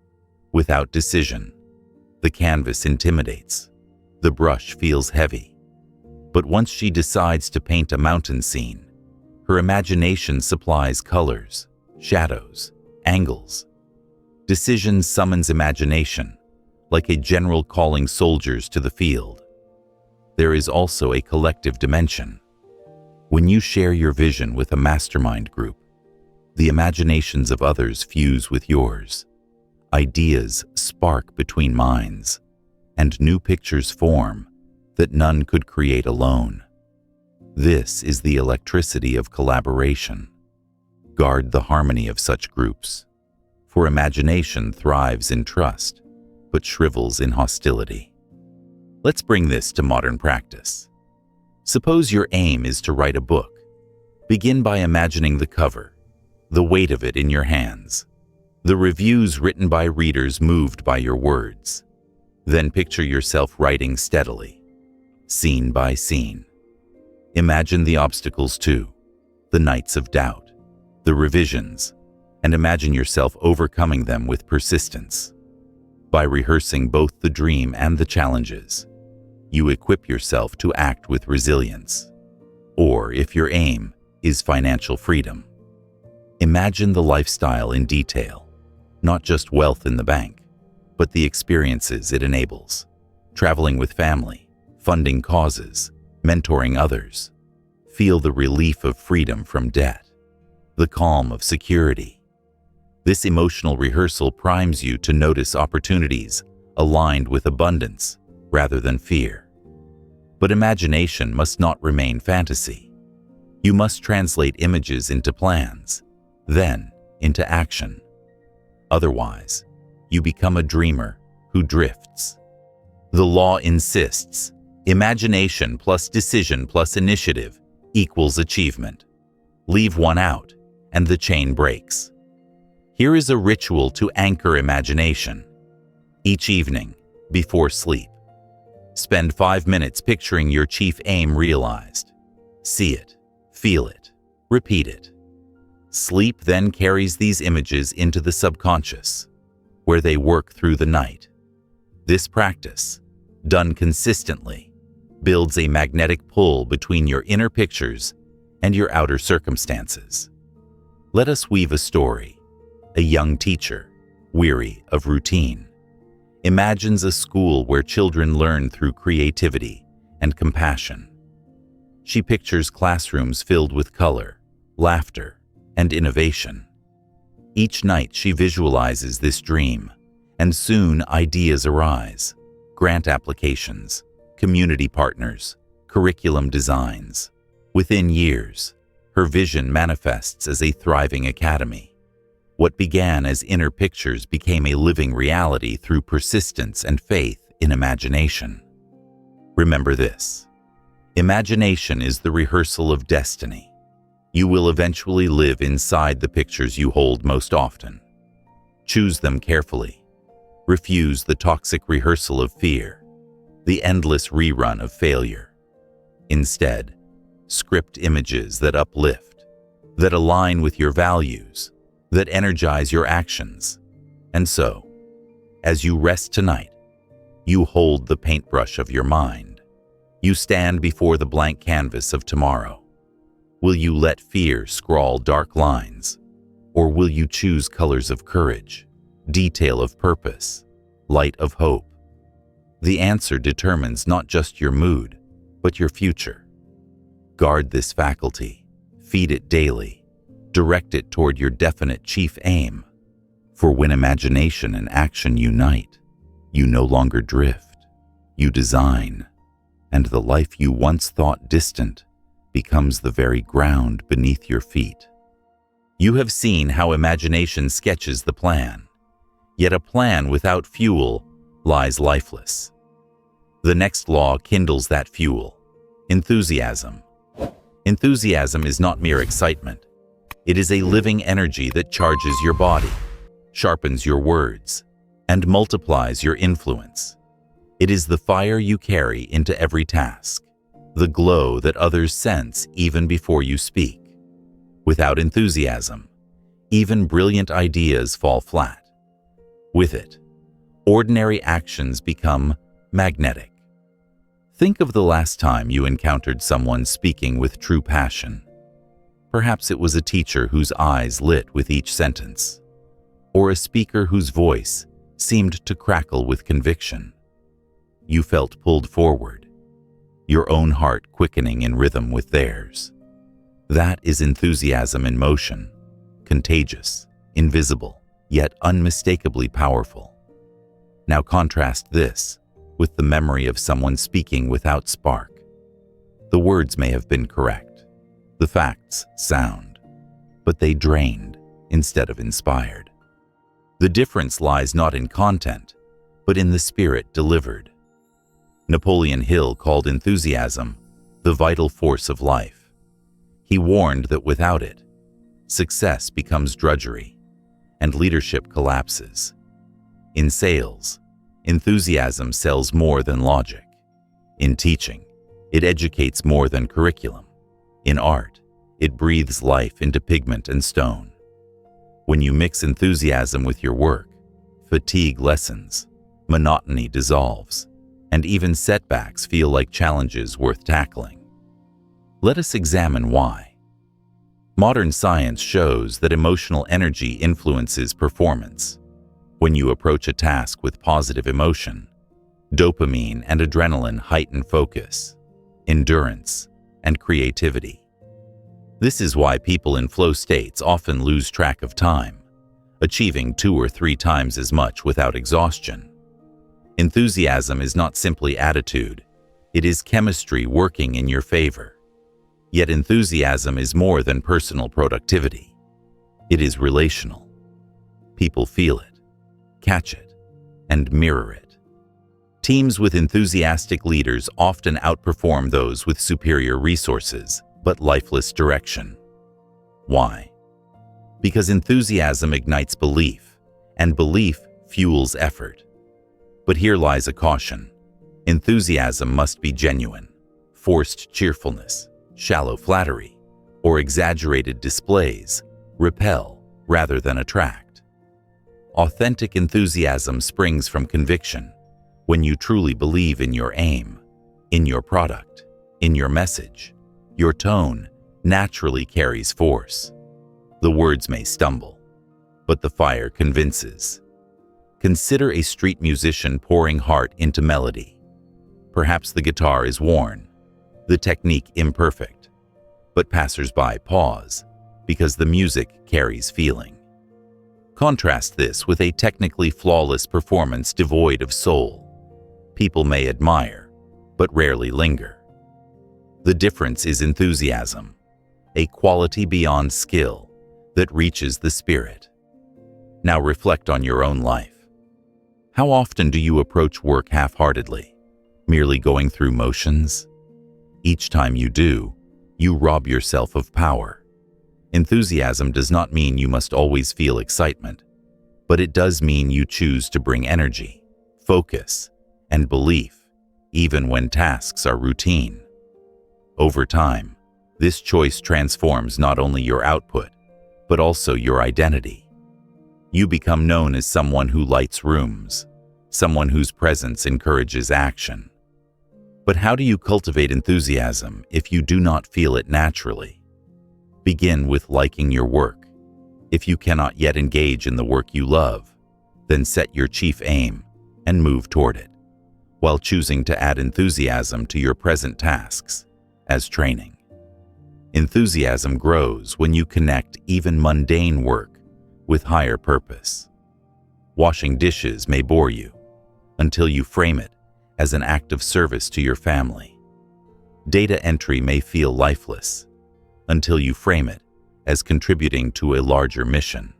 Without decision, the canvas intimidates. The brush feels heavy. But once she decides to paint a mountain scene, her imagination supplies colors, shadows, angles. Decision summons imagination, like a general calling soldiers to the field. There is also a collective dimension. When you share your vision with a mastermind group, the imaginations of others fuse with yours. Ideas spark between minds, and new pictures form that none could create alone. This is the electricity of collaboration. Guard the harmony of such groups, for imagination thrives in trust, but shrivels in hostility. Let's bring this to modern practice. Suppose your aim is to write a book. Begin by imagining the cover, the weight of it in your hands, the reviews written by readers moved by your words. Then picture yourself writing steadily, scene by scene. Imagine the obstacles too, the nights of doubt, the revisions, and imagine yourself overcoming them with persistence. By rehearsing both the dream and the challenges, you equip yourself to act with resilience. Or if your aim is financial freedom, imagine the lifestyle in detail, not just wealth in the bank, but the experiences it enables. Traveling with family, funding causes, mentoring others. Feel the relief of freedom from debt, the calm of security. This emotional rehearsal primes you to notice opportunities aligned with abundance rather than fear. But imagination must not remain fantasy. You must translate images into plans, then into action. Otherwise, you become a dreamer who drifts. The law insists, imagination plus decision plus initiative equals achievement. Leave one out, and the chain breaks. Here is a ritual to anchor imagination. Each evening, before sleep, spend 5 minutes picturing your chief aim realized. See it, feel it, repeat it. Sleep then carries these images into the subconscious, where they work through the night. This practice, done consistently, builds a magnetic pull between your inner pictures and your outer circumstances. Let us weave a story. A young teacher, weary of routine, imagines a school where children learn through creativity and compassion. She pictures classrooms filled with color, laughter, and innovation. Each night she visualizes this dream, and soon ideas arise: grant applications, community partners, curriculum designs. Within years, her vision manifests as a thriving academy. What began as inner pictures became a living reality through persistence and faith in imagination. Remember this: imagination is the rehearsal of destiny. You will eventually live inside the pictures you hold most often. Choose them carefully. Refuse the toxic rehearsal of fear, the endless rerun of failure. Instead, script images that uplift, that align with your values, that energize your actions. And so, as you rest tonight, you hold the paintbrush of your mind. You stand before the blank canvas of tomorrow. Will you let fear scrawl dark lines, or will you choose colors of courage, detail of purpose, light of hope? The answer determines not just your mood, but your future. Guard this faculty, feed it daily, direct it toward your definite chief aim. For when imagination and action unite, you no longer drift, you design, and the life you once thought distant becomes the very ground beneath your feet. You have seen how imagination sketches the plan, yet a plan without fuel lies lifeless. The next law kindles that fuel: enthusiasm. Enthusiasm is not mere excitement. It is a living energy that charges your body, sharpens your words, and multiplies your influence. It is the fire you carry into every task, the glow that others sense even before you speak. Without enthusiasm, even brilliant ideas fall flat. With it, ordinary actions become magnetic. Think of the last time you encountered someone speaking with true passion. Perhaps it was a teacher whose eyes lit with each sentence, or a speaker whose voice seemed to crackle with conviction. You felt pulled forward, your own heart quickening in rhythm with theirs. That is enthusiasm in motion, contagious, invisible, yet unmistakably powerful. Now contrast this with the memory of someone speaking without spark. The words may have been correct, the facts sound, but they drained instead of inspired. The difference lies not in content, but in the spirit delivered. Napoleon Hill called enthusiasm the vital force of life. He warned that without it, success becomes drudgery and leadership collapses. In sales, enthusiasm sells more than logic. In teaching, it educates more than curriculum. In art, it breathes life into pigment and stone. When you mix enthusiasm with your work, fatigue lessens, monotony dissolves, and even setbacks feel like challenges worth tackling. Let us examine why. Modern science shows that emotional energy influences performance. When you approach a task with positive emotion, dopamine and adrenaline heighten focus, endurance, and creativity. This is why people in flow states often lose track of time, achieving 2 or 3 times as much without exhaustion. Enthusiasm is not simply attitude, it is chemistry working in your favor. Yet enthusiasm is more than personal productivity. It is relational. People feel it, catch it, and mirror it. Teams with enthusiastic leaders often outperform those with superior resources, but lifeless direction. Why? Because enthusiasm ignites belief, and belief fuels effort. But here lies a caution. Enthusiasm must be genuine. Forced cheerfulness, shallow flattery, or exaggerated displays repel rather than attract. Authentic enthusiasm springs from conviction, when you truly believe in your aim, in your product, in your message. Your tone naturally carries force. The words may stumble, but the fire convinces. Consider a street musician pouring heart into melody. Perhaps the guitar is worn, the technique imperfect, but passers-by pause because the music carries feeling. Contrast this with a technically flawless performance devoid of soul. People may admire, but rarely linger. The difference is enthusiasm, a quality beyond skill that reaches the spirit. Now reflect on your own life. How often do you approach work half-heartedly, merely going through motions? Each time you do, you rob yourself of power. Enthusiasm does not mean you must always feel excitement, but it does mean you choose to bring energy, focus, and belief, even when tasks are routine. Over time, this choice transforms not only your output, but also your identity. You become known as someone who lights rooms, someone whose presence encourages action. But how do you cultivate enthusiasm if you do not feel it naturally? Begin with liking your work. If you cannot yet engage in the work you love, then set your chief aim and move toward it, while choosing to add enthusiasm to your present tasks as training. Enthusiasm grows when you connect even mundane work with higher purpose. Washing dishes may bore you until you frame it as an act of service to your family. Data entry may feel lifeless until you frame it as contributing to a larger mission.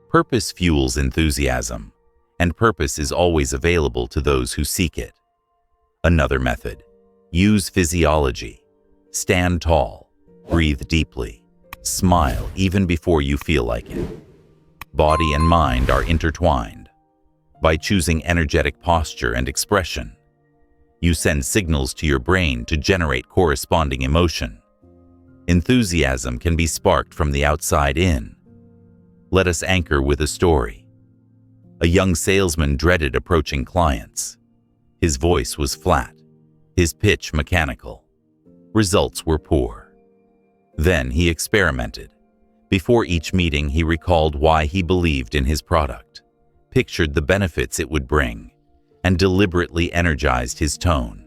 Purpose fuels enthusiasm, and purpose is always available to those who seek it. Another method: use physiology. Stand tall, breathe deeply, smile even before you feel like it. Body and mind are intertwined. By choosing energetic posture and expression, you send signals to your brain to generate corresponding emotion. Enthusiasm can be sparked from the outside in. Let us anchor with a story. A young salesman dreaded approaching clients. His voice was flat, his pitch mechanical. Results were poor. Then he experimented. Before each meeting, he recalled why he believed in his product, pictured the benefits it would bring, and deliberately energized his tone.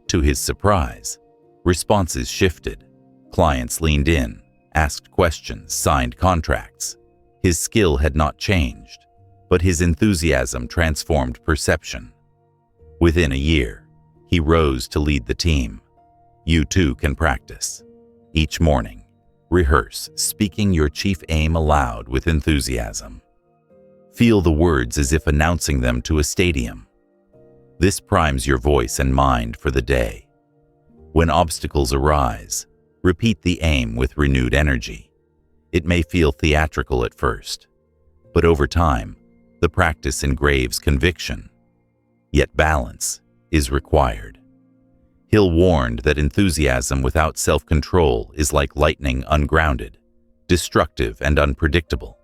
To his surprise, responses shifted. Clients leaned in, asked questions, signed contracts. His skill had not changed, but his enthusiasm transformed perception. Within a year, he rose to lead the team. You too can practice. Each morning, rehearse speaking your chief aim aloud with enthusiasm. Feel the words as if announcing them to a stadium. This primes your voice and mind for the day. When obstacles arise, repeat the aim with renewed energy. It may feel theatrical at first, but over time, the practice engraves conviction. Yet balance is required. Hill warned that enthusiasm without self-control is like lightning ungrounded, destructive and unpredictable.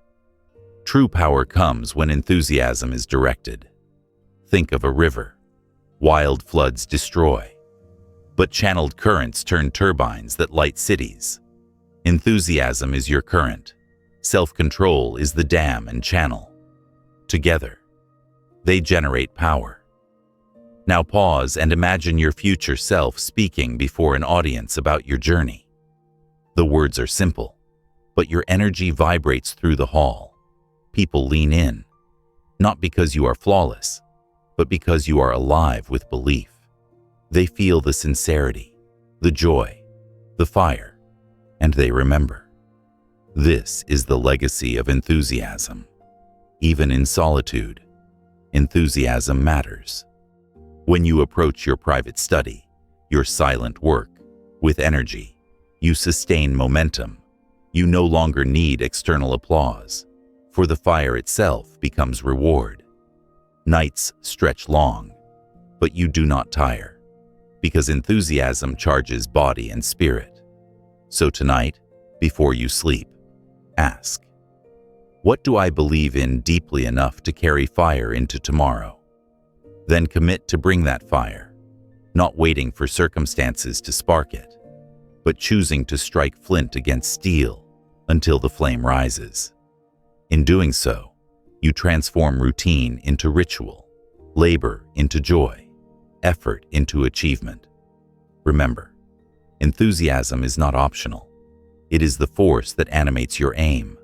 True power comes when enthusiasm is directed. Think of a river. Wild floods destroy, but channeled currents turn turbines that light cities. Enthusiasm is your current. Self-control is the dam and channel. Together, they generate power. Now pause and imagine your future self speaking before an audience about your journey. The words are simple, but your energy vibrates through the hall. People lean in, not because you are flawless, but because you are alive with belief. They feel the sincerity, the joy, the fire, and they remember. This is the legacy of enthusiasm. Even in solitude, enthusiasm matters. When you approach your private study, your silent work, with energy, you sustain momentum. You no longer need external applause, for the fire itself becomes reward. Nights stretch long, but you do not tire, because enthusiasm charges body and spirit. So tonight, before you sleep, ask, what do I believe in deeply enough to carry fire into tomorrow? Then commit to bring that fire, not waiting for circumstances to spark it, but choosing to strike flint against steel until the flame rises. In doing so, you transform routine into ritual, labor into joy, effort into achievement. Remember, enthusiasm is not optional. It is the force that animates your aim,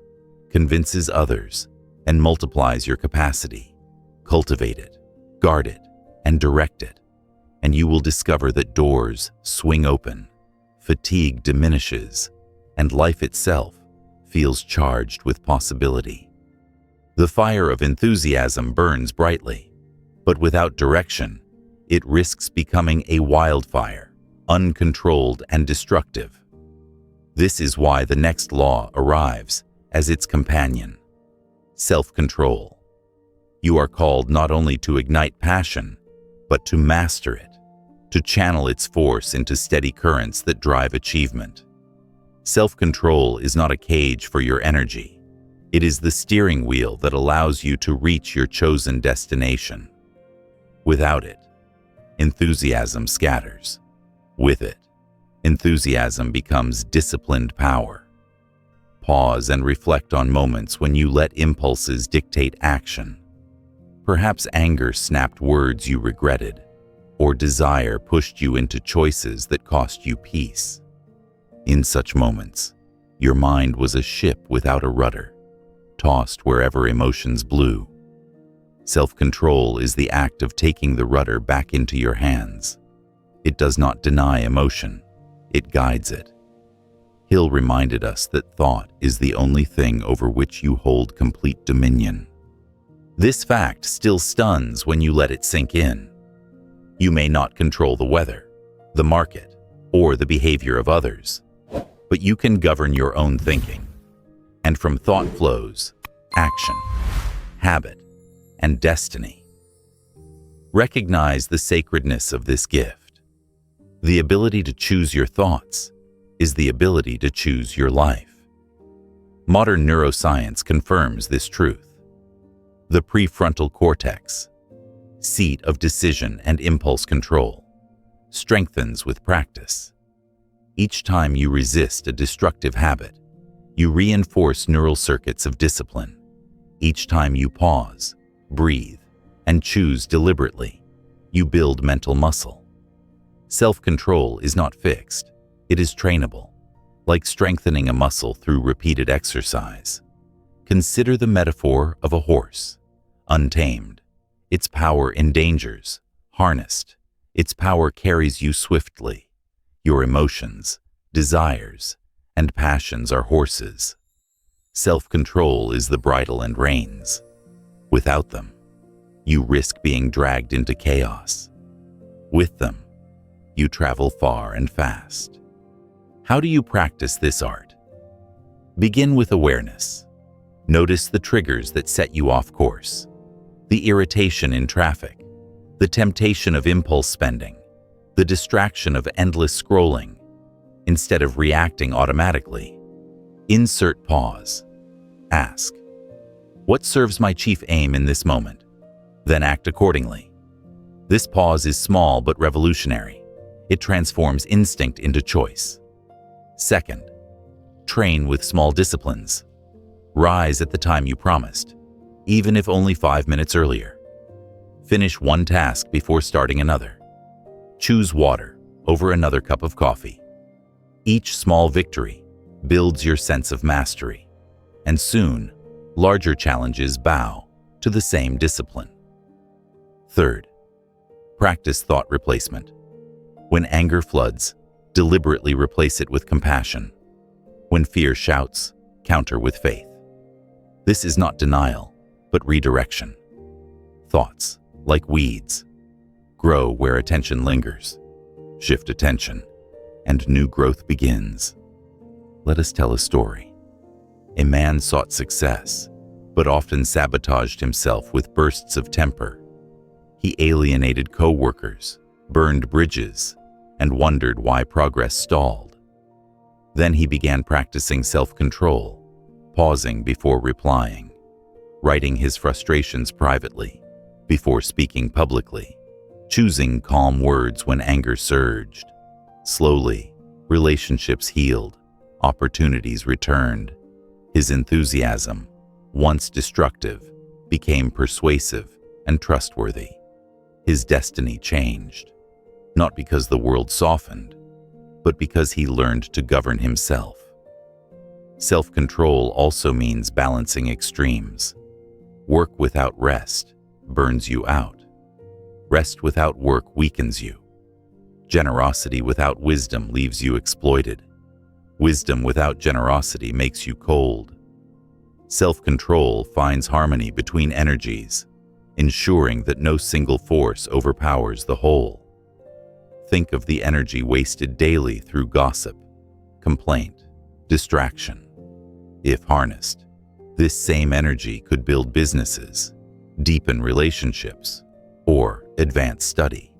convinces others, and multiplies your capacity. Cultivate it. Guard it and direct it, and you will discover that doors swing open, fatigue diminishes, and life itself feels charged with possibility. The fire of enthusiasm burns brightly, but without direction, it risks becoming a wildfire, uncontrolled and destructive. This is why the next law arrives as its companion: self-control. You are called not only to ignite passion, but to master it, to channel its force into steady currents that drive achievement. Self-control is not a cage for your energy. It is the steering wheel that allows you to reach your chosen destination. Without it, enthusiasm scatters. With it, enthusiasm becomes disciplined power. Pause and reflect on moments when you let impulses dictate action. Perhaps anger snapped words you regretted, or desire pushed you into choices that cost you peace. In such moments, your mind was a ship without a rudder, tossed wherever emotions blew. Self-control is the act of taking the rudder back into your hands. It does not deny emotion, it guides it. Hill reminded us that thought is the only thing over which you hold complete dominion. This fact still stuns when you let it sink in. You may not control the weather, the market, or the behavior of others, but you can govern your own thinking. And from thought flows action, habit, and destiny. Recognize the sacredness of this gift. The ability to choose your thoughts is the ability to choose your life. Modern neuroscience confirms this truth. The prefrontal cortex, seat of decision and impulse control, strengthens with practice. Each time you resist a destructive habit, you reinforce neural circuits of discipline. Each time you pause, breathe, and choose deliberately, you build mental muscle. Self-control is not fixed, it is trainable, like strengthening a muscle through repeated exercise. Consider the metaphor of a horse, untamed. Its power endangers, harnessed. Its power carries you swiftly. Your emotions, desires, and passions are horses. Self-control is the bridle and reins. Without them, you risk being dragged into chaos. With them, you travel far and fast. How do you practice this art? Begin with awareness. Notice the triggers that set you off course. The irritation in traffic, the temptation of impulse spending, the distraction of endless scrolling. Instead of reacting automatically, insert pause. Ask, what serves my chief aim in this moment? Then act accordingly. This pause is small but revolutionary. It transforms instinct into choice. Second, train with small disciplines. Rise at the time you promised, even if only 5 minutes earlier. Finish one task before starting another. Choose water over another cup of coffee. Each small victory builds your sense of mastery, and soon, larger challenges bow to the same discipline. Third, practice thought replacement. When anger floods, deliberately replace it with compassion. When fear shouts, counter with faith. This is not denial, but redirection. Thoughts, like weeds, grow where attention lingers. Shift attention, and new growth begins. Let us tell a story. A man sought success, but often sabotaged himself with bursts of temper. He alienated co-workers, burned bridges, and wondered why progress stalled. Then he began practicing self-control, pausing before replying, writing his frustrations privately before speaking publicly, choosing calm words when anger surged. Slowly, relationships healed, opportunities returned. His enthusiasm, once destructive, became persuasive and trustworthy. His destiny changed, not because the world softened, but because he learned to govern himself. Self-control also means balancing extremes. Work without rest burns you out. Rest without work weakens you. Generosity without wisdom leaves you exploited. Wisdom without generosity makes you cold. Self-control finds harmony between energies, ensuring that no single force overpowers the whole. Think of the energy wasted daily through gossip, complaint, distraction. If harnessed, this same energy could build businesses, deepen relationships, or advance study.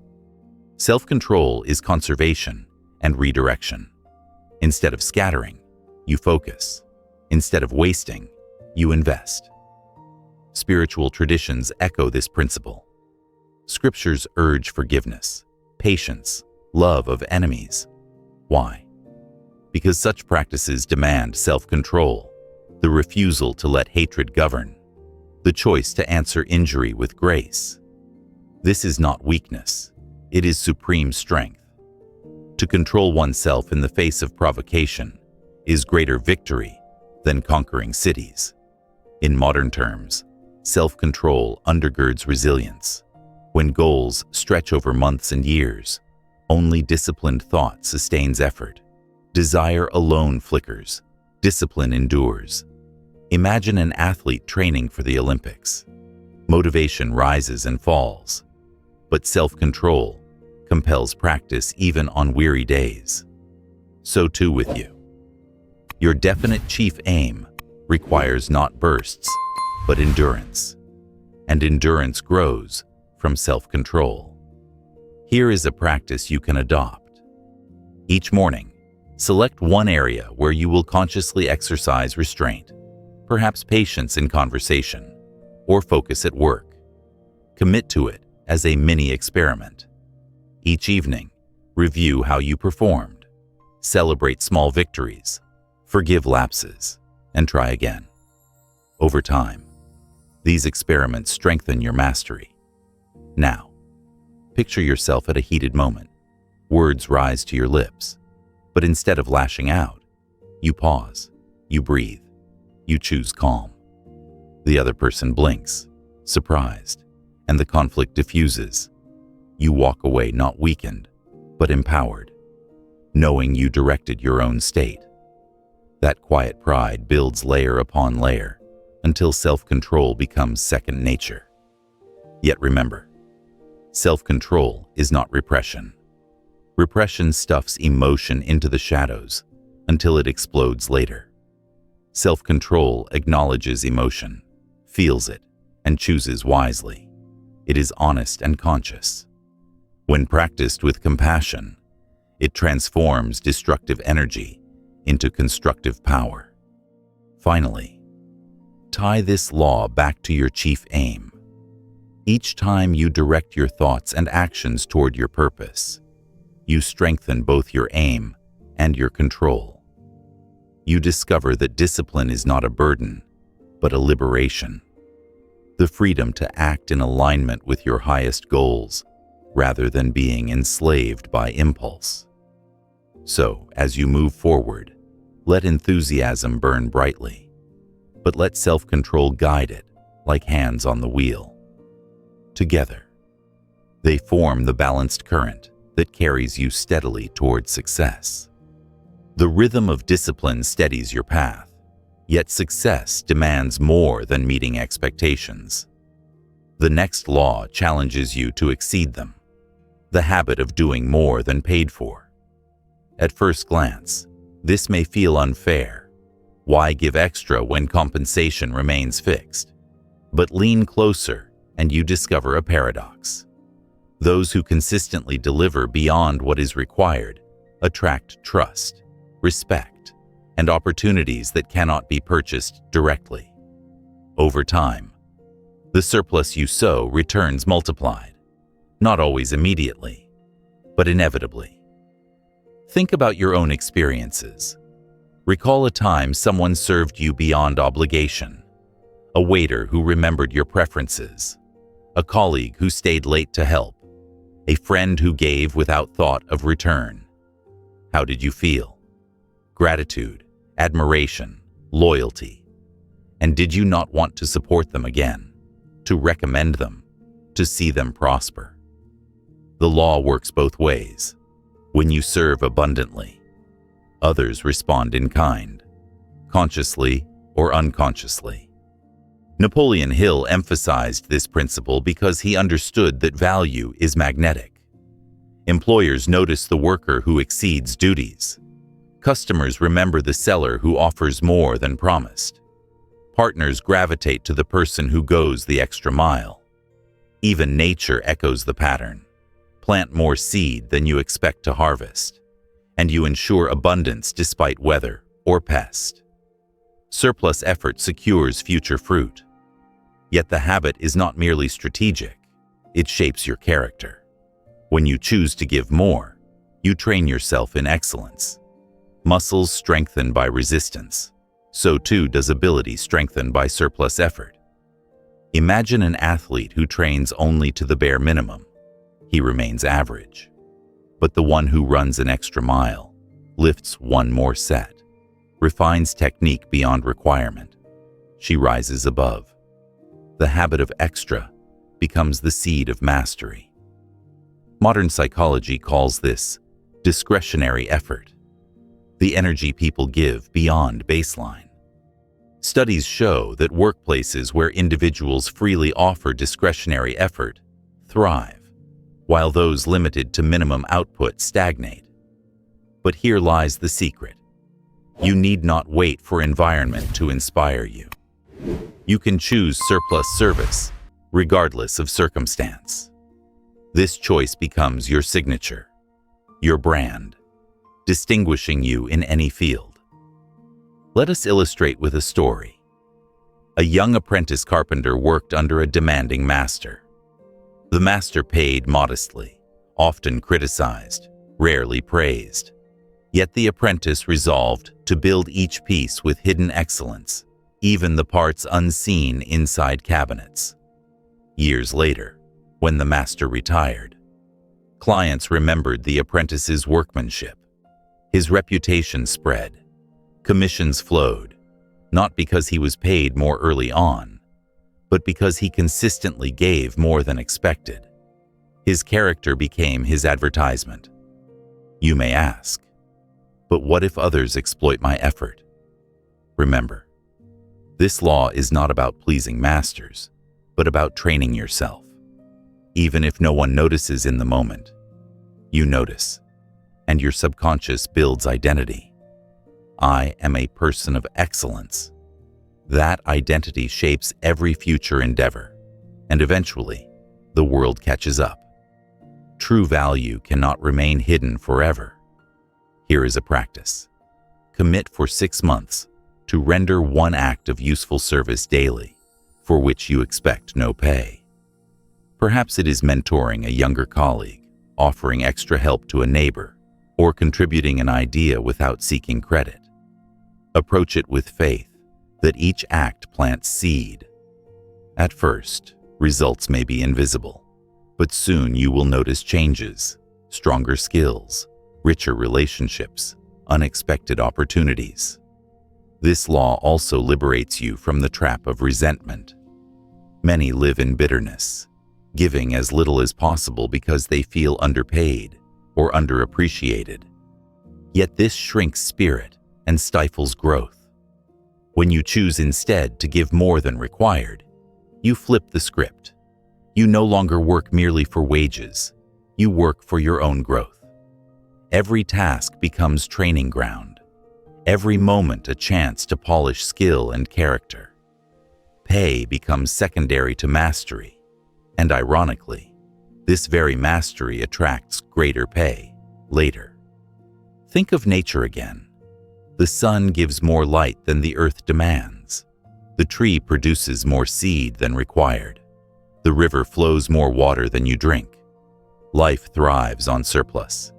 Self-control is conservation and redirection. Instead of scattering, you focus. Instead of wasting, you invest. Spiritual traditions echo this principle. Scriptures urge forgiveness, patience, love of enemies. Why? Because such practices demand self-control, the refusal to let hatred govern, the choice to answer injury with grace. This is not weakness, it is supreme strength. To control oneself in the face of provocation is greater victory than conquering cities. In modern terms, self-control undergirds resilience. When goals stretch over months and years, only disciplined thought sustains effort. Desire alone flickers. Discipline endures. Imagine an athlete training for the Olympics. Motivation rises and falls, but self-control compels practice even on weary days. So too with you. Your definite chief aim requires not bursts, but endurance. And endurance grows from self-control. Here is a practice you can adopt. Each morning, select one area where you will consciously exercise restraint, perhaps patience in conversation, or focus at work. Commit to it as a mini-experiment. Each evening, review how you performed. Celebrate small victories. Forgive lapses, and try again. Over time, these experiments strengthen your mastery. Now, picture yourself at a heated moment. Words rise to your lips, but instead of lashing out, you pause, you breathe, you choose calm. The other person blinks, surprised, and the conflict diffuses. You walk away not weakened, but empowered, knowing you directed your own state. That quiet pride builds layer upon layer until self-control becomes second nature. Yet remember, self-control is not repression. Repression stuffs emotion into the shadows until it explodes later. Self-control acknowledges emotion, feels it, and chooses wisely. It is honest and conscious. When practiced with compassion, it transforms destructive energy into constructive power. Finally, tie this law back to your chief aim. Each time you direct your thoughts and actions toward your purpose, you strengthen both your aim and your control. You discover that discipline is not a burden, but a liberation. The freedom to act in alignment with your highest goals, rather than being enslaved by impulse. So, as you move forward, let enthusiasm burn brightly, but let self-control guide it like hands on the wheel. Together, they form the balanced current that carries you steadily toward success. The rhythm of discipline steadies your path, yet success demands more than meeting expectations. The next law challenges you to exceed them, the habit of doing more than paid for. At first glance, this may feel unfair. Why give extra when compensation remains fixed? But lean closer and you discover a paradox. Those who consistently deliver beyond what is required attract trust, respect, and opportunities that cannot be purchased directly. Over time, the surplus you sow returns multiplied, not always immediately, but inevitably. Think about your own experiences. Recall a time someone served you beyond obligation, a waiter who remembered your preferences, a colleague who stayed late to help, a friend who gave without thought of return. How did you feel? Gratitude, admiration, loyalty. And did you not want to support them again, to recommend them, to see them prosper? The law works both ways. When you serve abundantly, others respond in kind, consciously or unconsciously. Napoleon Hill emphasized this principle because he understood that value is magnetic. Employers notice the worker who exceeds duties. Customers remember the seller who offers more than promised. Partners gravitate to the person who goes the extra mile. Even nature echoes the pattern. Plant more seed than you expect to harvest, and you ensure abundance despite weather or pest. Surplus effort secures future fruit. Yet the habit is not merely strategic, it shapes your character. When you choose to give more, you train yourself in excellence. Muscles strengthened by resistance, so too does ability strengthened by surplus effort. Imagine an athlete who trains only to the bare minimum. He remains average. But the one who runs an extra mile, lifts one more set, refines technique beyond requirement. She rises above. The habit of extra becomes the seed of mastery. Modern psychology calls this discretionary effort. the energy people give beyond baseline. Studies show that workplaces where individuals freely offer discretionary effort thrive, while those limited to minimum output stagnate. But here lies the secret. You need not wait for environment to inspire you. You can choose surplus service, regardless of circumstance. This choice becomes your signature, your brand, distinguishing you in any field. Let us illustrate with a story. A young apprentice carpenter worked under a demanding master. The master paid modestly, often criticized, rarely praised. Yet the apprentice resolved to build each piece with hidden excellence, even the parts unseen inside cabinets. Years later, when the master retired, clients remembered the apprentice's workmanship. His reputation spread. Commissions flowed, not because he was paid more early on, but because he consistently gave more than expected. His character became his advertisement. You may ask, but what if others exploit my effort? Remember, this law is not about pleasing masters, but about training yourself. Even if no one notices in the moment, you notice, and your subconscious builds identity. I am a person of excellence. That identity shapes every future endeavor, and eventually, the world catches up. True value cannot remain hidden forever. Here is a practice. Commit for 6 months to render one act of useful service daily, for which you expect no pay. Perhaps it is mentoring a younger colleague, offering extra help to a neighbor, or contributing an idea without seeking credit. Approach it with faith that each act plants seed. At first, results may be invisible, but soon you will notice changes, stronger skills, richer relationships, unexpected opportunities. This law also liberates you from the trap of resentment. Many live in bitterness, giving as little as possible because they feel underpaid or underappreciated. Yet this shrinks spirit and stifles growth. When you choose instead to give more than required, you flip the script. You no longer work merely for wages. You work for your own growth. Every task becomes training ground. Every moment a chance to polish skill and character. Pay becomes secondary to mastery, and ironically, this very mastery attracts greater pay later. Think of nature again. The sun gives more light than the earth demands. The tree produces more seed than required. The river flows more water than you drink. Life thrives on surplus.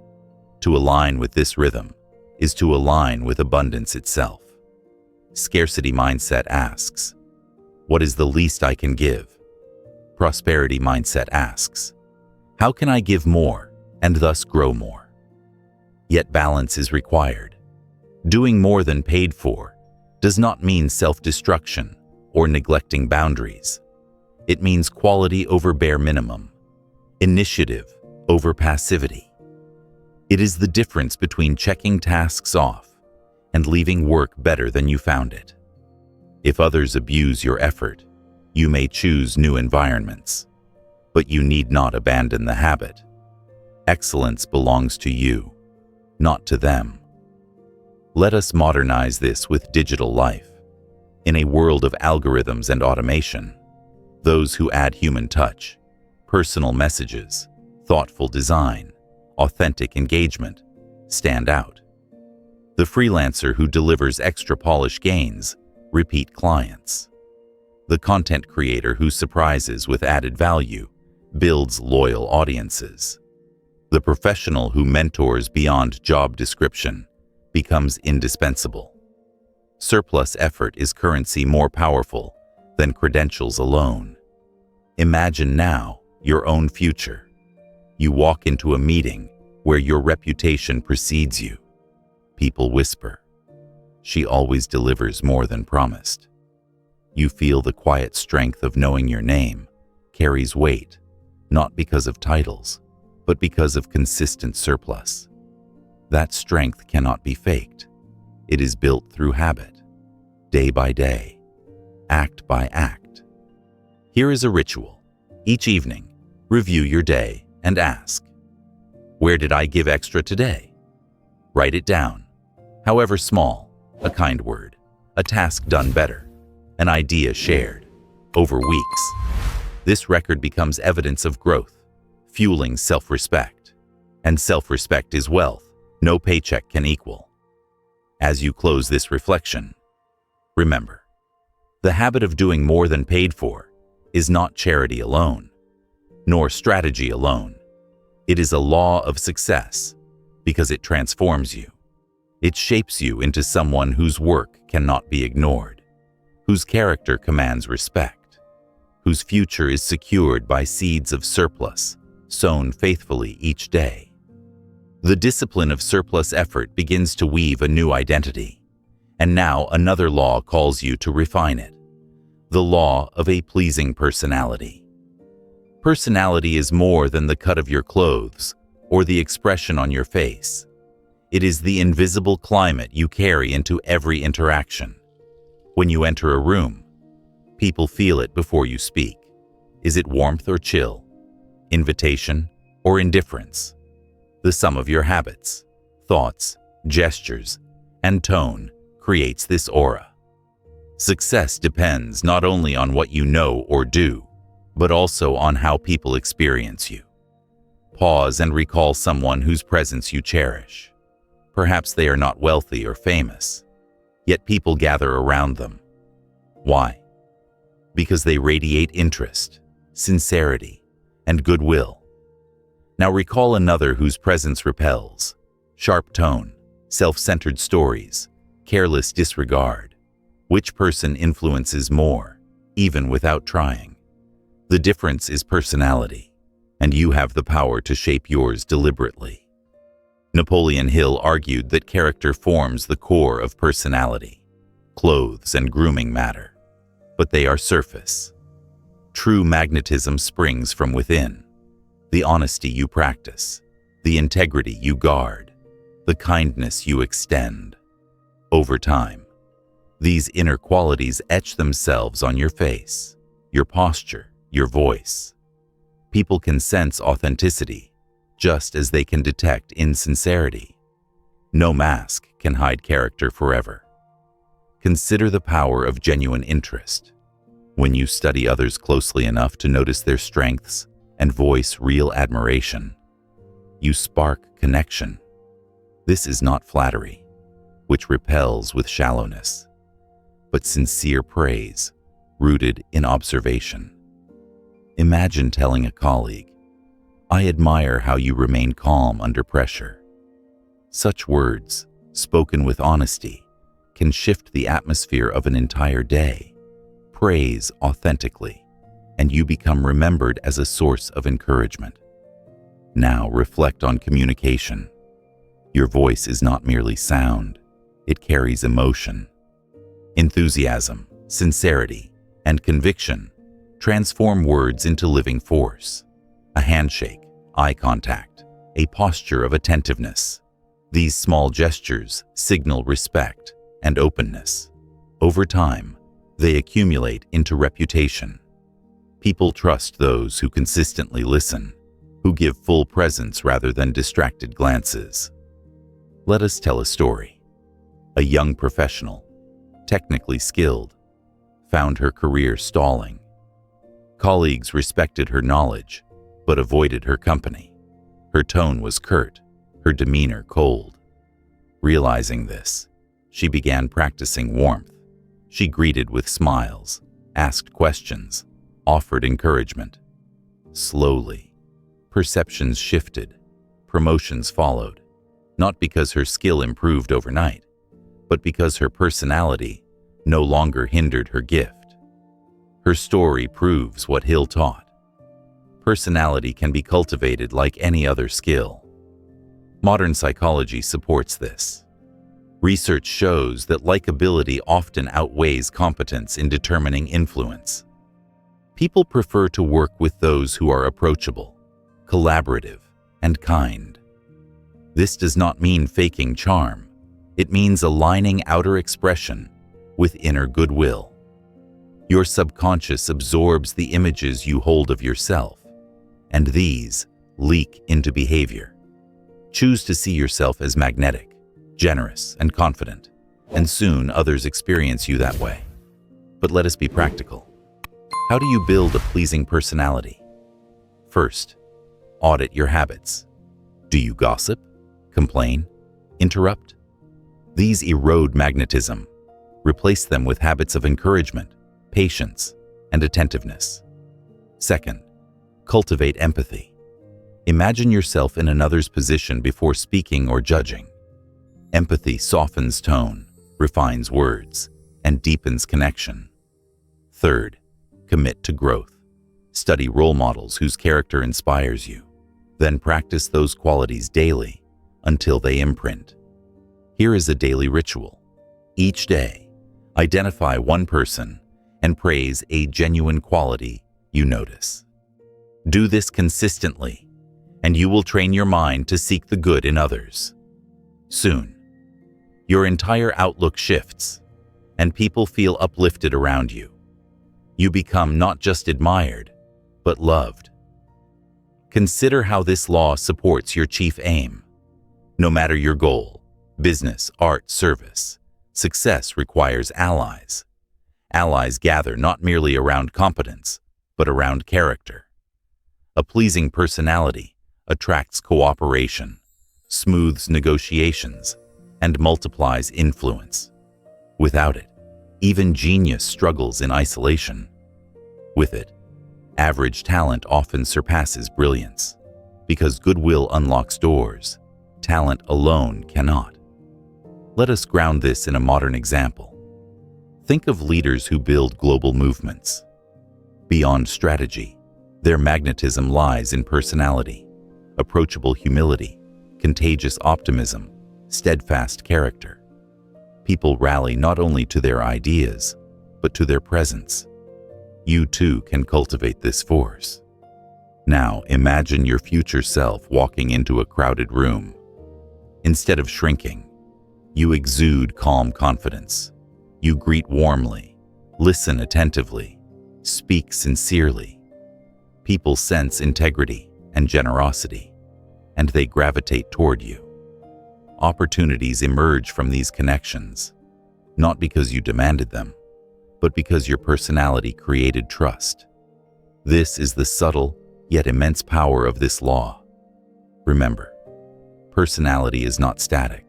To align with this rhythm is to align with abundance itself. Scarcity mindset asks, what is the least I can give? Prosperity mindset asks, how can I give more and thus grow more? Yet balance is required. Doing more than paid for does not mean self-destruction or neglecting boundaries. It means quality over bare minimum, initiative over passivity. It is the difference between checking tasks off and leaving work better than you found it. If others abuse your effort, you may choose new environments, but you need not abandon the habit. Excellence belongs to you, not to them. Let us modernize this with digital life. In a world of algorithms and automation, those who add human touch, personal messages, thoughtful design, authentic engagement, stand out. The freelancer who delivers extra polish gains repeat clients. The content creator who surprises with added value builds loyal audiences. The professional who mentors beyond job description becomes indispensable. Surplus effort is currency more powerful than credentials alone. Imagine now your own future. You walk into a meeting where your reputation precedes you. People whisper, "She always delivers more than promised." You feel the quiet strength of knowing your name carries weight, not because of titles, but because of consistent surplus. That strength cannot be faked. It is built through habit, day by day, act by act. Here is a ritual. Each evening, review your day and ask, where did I give extra today? Write it down, however small, a kind word, a task done better, an idea shared. Over weeks, this record becomes evidence of growth, fueling self-respect. And self-respect is wealth no paycheck can equal. As you close this reflection, remember, the habit of doing more than paid for is not charity alone, nor strategy alone. It is a law of success because it transforms you. It shapes you into someone whose work cannot be ignored, whose character commands respect, whose future is secured by seeds of surplus sown faithfully each day. The discipline of surplus effort begins to weave a new identity, and now another law calls you to refine it, the law of a pleasing personality. Personality is more than the cut of your clothes or the expression on your face. It is the invisible climate you carry into every interaction. When you enter a room, people feel it before you speak. Is it warmth or chill? Invitation or indifference? The sum of your habits, thoughts, gestures, and tone creates this aura. Success depends not only on what you know or do, but also on how people experience you. Pause and recall someone whose presence you cherish. Perhaps they are not wealthy or famous, yet people gather around them. Why? Because they radiate interest, sincerity, and goodwill. Now recall another whose presence repels. Sharp tone, self-centered stories, careless disregard. Which person influences more, even without trying? The difference is personality, and you have the power to shape yours deliberately. Napoleon Hill argued that character forms the core of personality. Clothes and grooming matter, but they are surface. True magnetism springs from within. The honesty you practice, the integrity you guard, the kindness you extend. Over time, these inner qualities etch themselves on your face, your posture, your voice. People can sense authenticity, just as they can detect insincerity. No mask can hide character forever. Consider the power of genuine interest. When you study others closely enough to notice their strengths and voice real admiration, you spark connection. This is not flattery, which repels with shallowness, but sincere praise, rooted in observation. Imagine telling a colleague, "I admire how you remain calm under pressure." Such words, spoken with honesty, can shift the atmosphere of an entire day. Praise authentically, and you become remembered as a source of encouragement. Now reflect on communication. Your voice is not merely sound, it carries emotion. Enthusiasm, sincerity, and conviction transform words into living force. A handshake, eye contact, a posture of attentiveness. These small gestures signal respect and openness. Over time, they accumulate into reputation. People trust those who consistently listen, who give full presence rather than distracted glances. Let us tell a story. A young professional, technically skilled, found her career stalling. Colleagues respected her knowledge, but avoided her company. Her tone was curt, her demeanor cold. Realizing this, she began practicing warmth. She greeted with smiles, asked questions, offered encouragement. Slowly, perceptions shifted, promotions followed, not because her skill improved overnight, but because her personality no longer hindered her gift. Her story proves what Hill taught. Personality can be cultivated like any other skill. Modern psychology supports this. Research shows that likability often outweighs competence in determining influence. People prefer to work with those who are approachable, collaborative, and kind. This does not mean faking charm. It means aligning outer expression with inner goodwill. Your subconscious absorbs the images you hold of yourself, and these leak into behavior. Choose to see yourself as magnetic, generous, and confident, and soon others experience you that way. But let us be practical. How do you build a pleasing personality? First, audit your habits. Do you gossip, complain, interrupt? These erode magnetism. Replace them with habits of encouragement, patience, and attentiveness. Second, cultivate empathy. Imagine yourself in another's position before speaking or judging. Empathy softens tone, refines words, and deepens connection. Third, commit to growth. Study role models whose character inspires you. Then practice those qualities daily until they imprint. Here is a daily ritual. Each day, identify one person and praise a genuine quality you notice. Do this consistently, and you will train your mind to seek the good in others. Soon, your entire outlook shifts, and people feel uplifted around you. You become not just admired, but loved. Consider how this law supports your chief aim. No matter your goal, business, art, service, success requires allies. Allies gather not merely around competence, but around character. A pleasing personality attracts cooperation, smooths negotiations, and multiplies influence. Without it, even genius struggles in isolation. With it, average talent often surpasses brilliance, because goodwill unlocks doors talent alone cannot. Let us ground this in a modern example. Think of leaders who build global movements. Beyond strategy, their magnetism lies in personality, approachable humility, contagious optimism, steadfast character. People rally not only to their ideas, but to their presence. You too can cultivate this force. Now imagine your future self walking into a crowded room. Instead of shrinking, you exude calm confidence. You greet warmly, listen attentively, speak sincerely. People sense integrity and generosity, and they gravitate toward you. Opportunities emerge from these connections, not because you demanded them, but because your personality created trust. This is the subtle yet immense power of this law. Remember, personality is not static.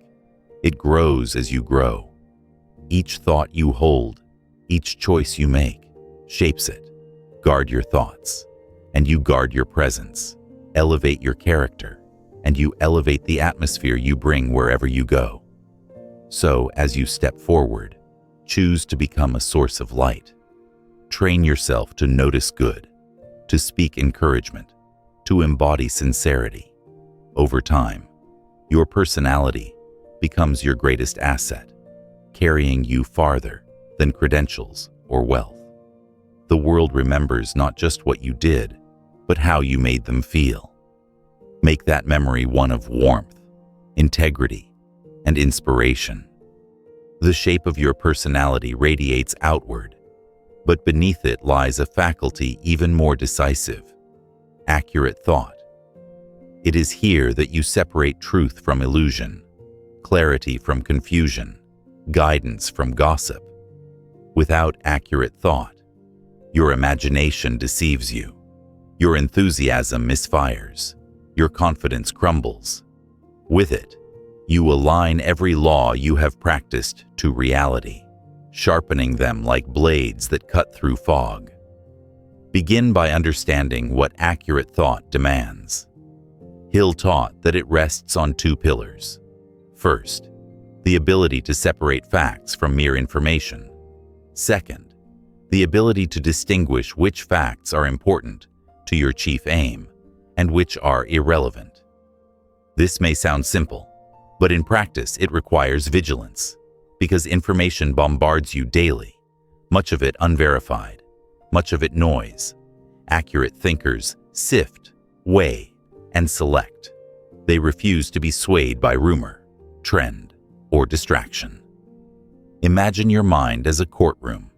It grows as you grow. Each thought you hold, each choice you make, shapes it. Guard your thoughts, and you guard your presence. Elevate your character, and you elevate the atmosphere you bring wherever you go. So, as you step forward, choose to become a source of light. Train yourself to notice good, to speak encouragement, to embody sincerity. Over time, your personality becomes your greatest asset, carrying you farther than credentials or wealth. The world remembers not just what you did, but how you made them feel. Make that memory one of warmth, integrity, and inspiration. The shape of your personality radiates outward, but beneath it lies a faculty even more decisive: accurate thought. It is here that you separate truth from illusion, clarity from confusion, guidance from gossip. Without accurate thought, your imagination deceives you, your enthusiasm misfires, your confidence crumbles. With it, you align every law you have practiced to reality, sharpening them like blades that cut through fog. Begin by understanding what accurate thought demands. Hill taught that it rests on two pillars. First, the ability to separate facts from mere information. Second, the ability to distinguish which facts are important to your chief aim and which are irrelevant. This may sound simple, but in practice it requires vigilance, because information bombards you daily, much of it unverified, much of it noise. Accurate thinkers sift, weigh, and select. They refuse to be swayed by rumor, trend, or distraction. Imagine your mind as a courtroom.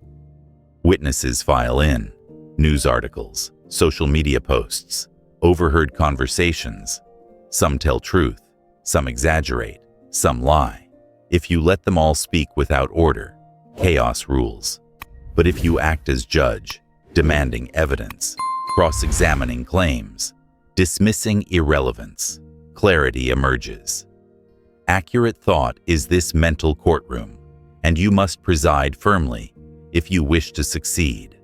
Witnesses file in, news articles, social media posts, overheard conversations. Some tell truth, some exaggerate, some lie. If you let them all speak without order, chaos rules. But if you act as judge, demanding evidence, cross-examining claims, dismissing irrelevance, clarity emerges. Accurate thought is this mental courtroom, and you must preside firmly if you wish to succeed.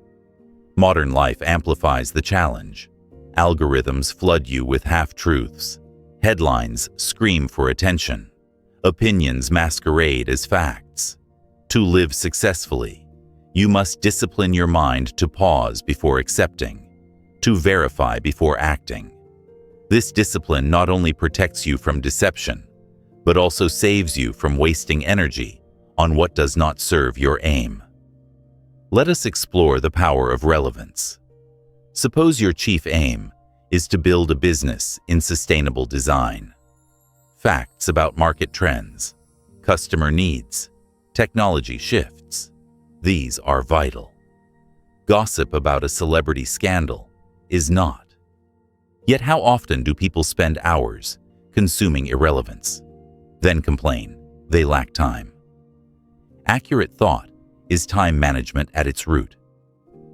Modern life amplifies the challenge. Algorithms flood you with half-truths. Headlines scream for attention. Opinions masquerade as facts. To live successfully, you must discipline your mind to pause before accepting, to verify before acting. This discipline not only protects you from deception, but also saves you from wasting energy on what does not serve your aim. Let us explore the power of relevance. Suppose your chief aim is to build a business in sustainable design. Facts about market trends, customer needs, technology shifts. These are vital. Gossip about a celebrity scandal is not. Yet how often do people spend hours consuming irrelevance, then complain they lack time? Accurate thought is time management at its root.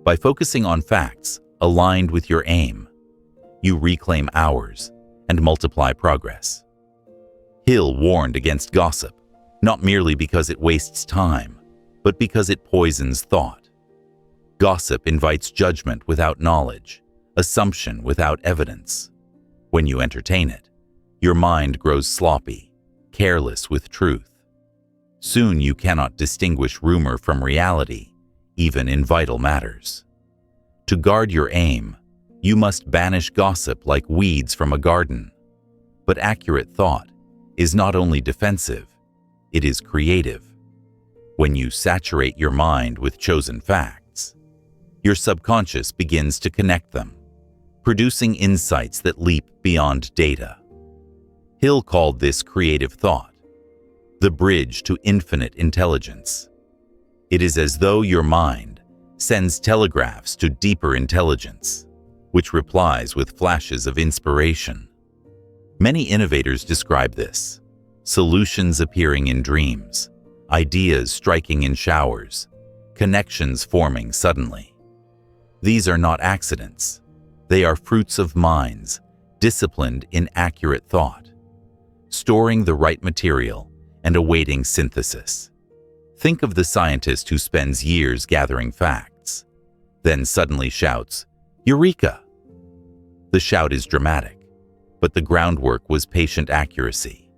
By focusing on facts aligned with your aim, you reclaim hours and multiply progress. Hill warned against gossip, not merely because it wastes time, but because it poisons thought. Gossip invites judgment without knowledge, assumption without evidence. When you entertain it, your mind grows sloppy, careless with truth. Soon you cannot distinguish rumor from reality, even in vital matters. To guard your aim, you must banish gossip like weeds from a garden. But accurate thought is not only defensive, it is creative. When you saturate your mind with chosen facts, your subconscious begins to connect them, producing insights that leap beyond data. Hill called this creative thought, the bridge to infinite intelligence. It is as though your mind sends telegraphs to deeper intelligence, which replies with flashes of inspiration. Many innovators describe this: solutions appearing in dreams, ideas striking in showers, connections forming suddenly. These are not accidents. They are fruits of minds disciplined in accurate thought, storing the right material and awaiting synthesis. Think of the scientist who spends years gathering facts, then suddenly shouts, "Eureka!" The shout is dramatic, but the groundwork was patient accuracy.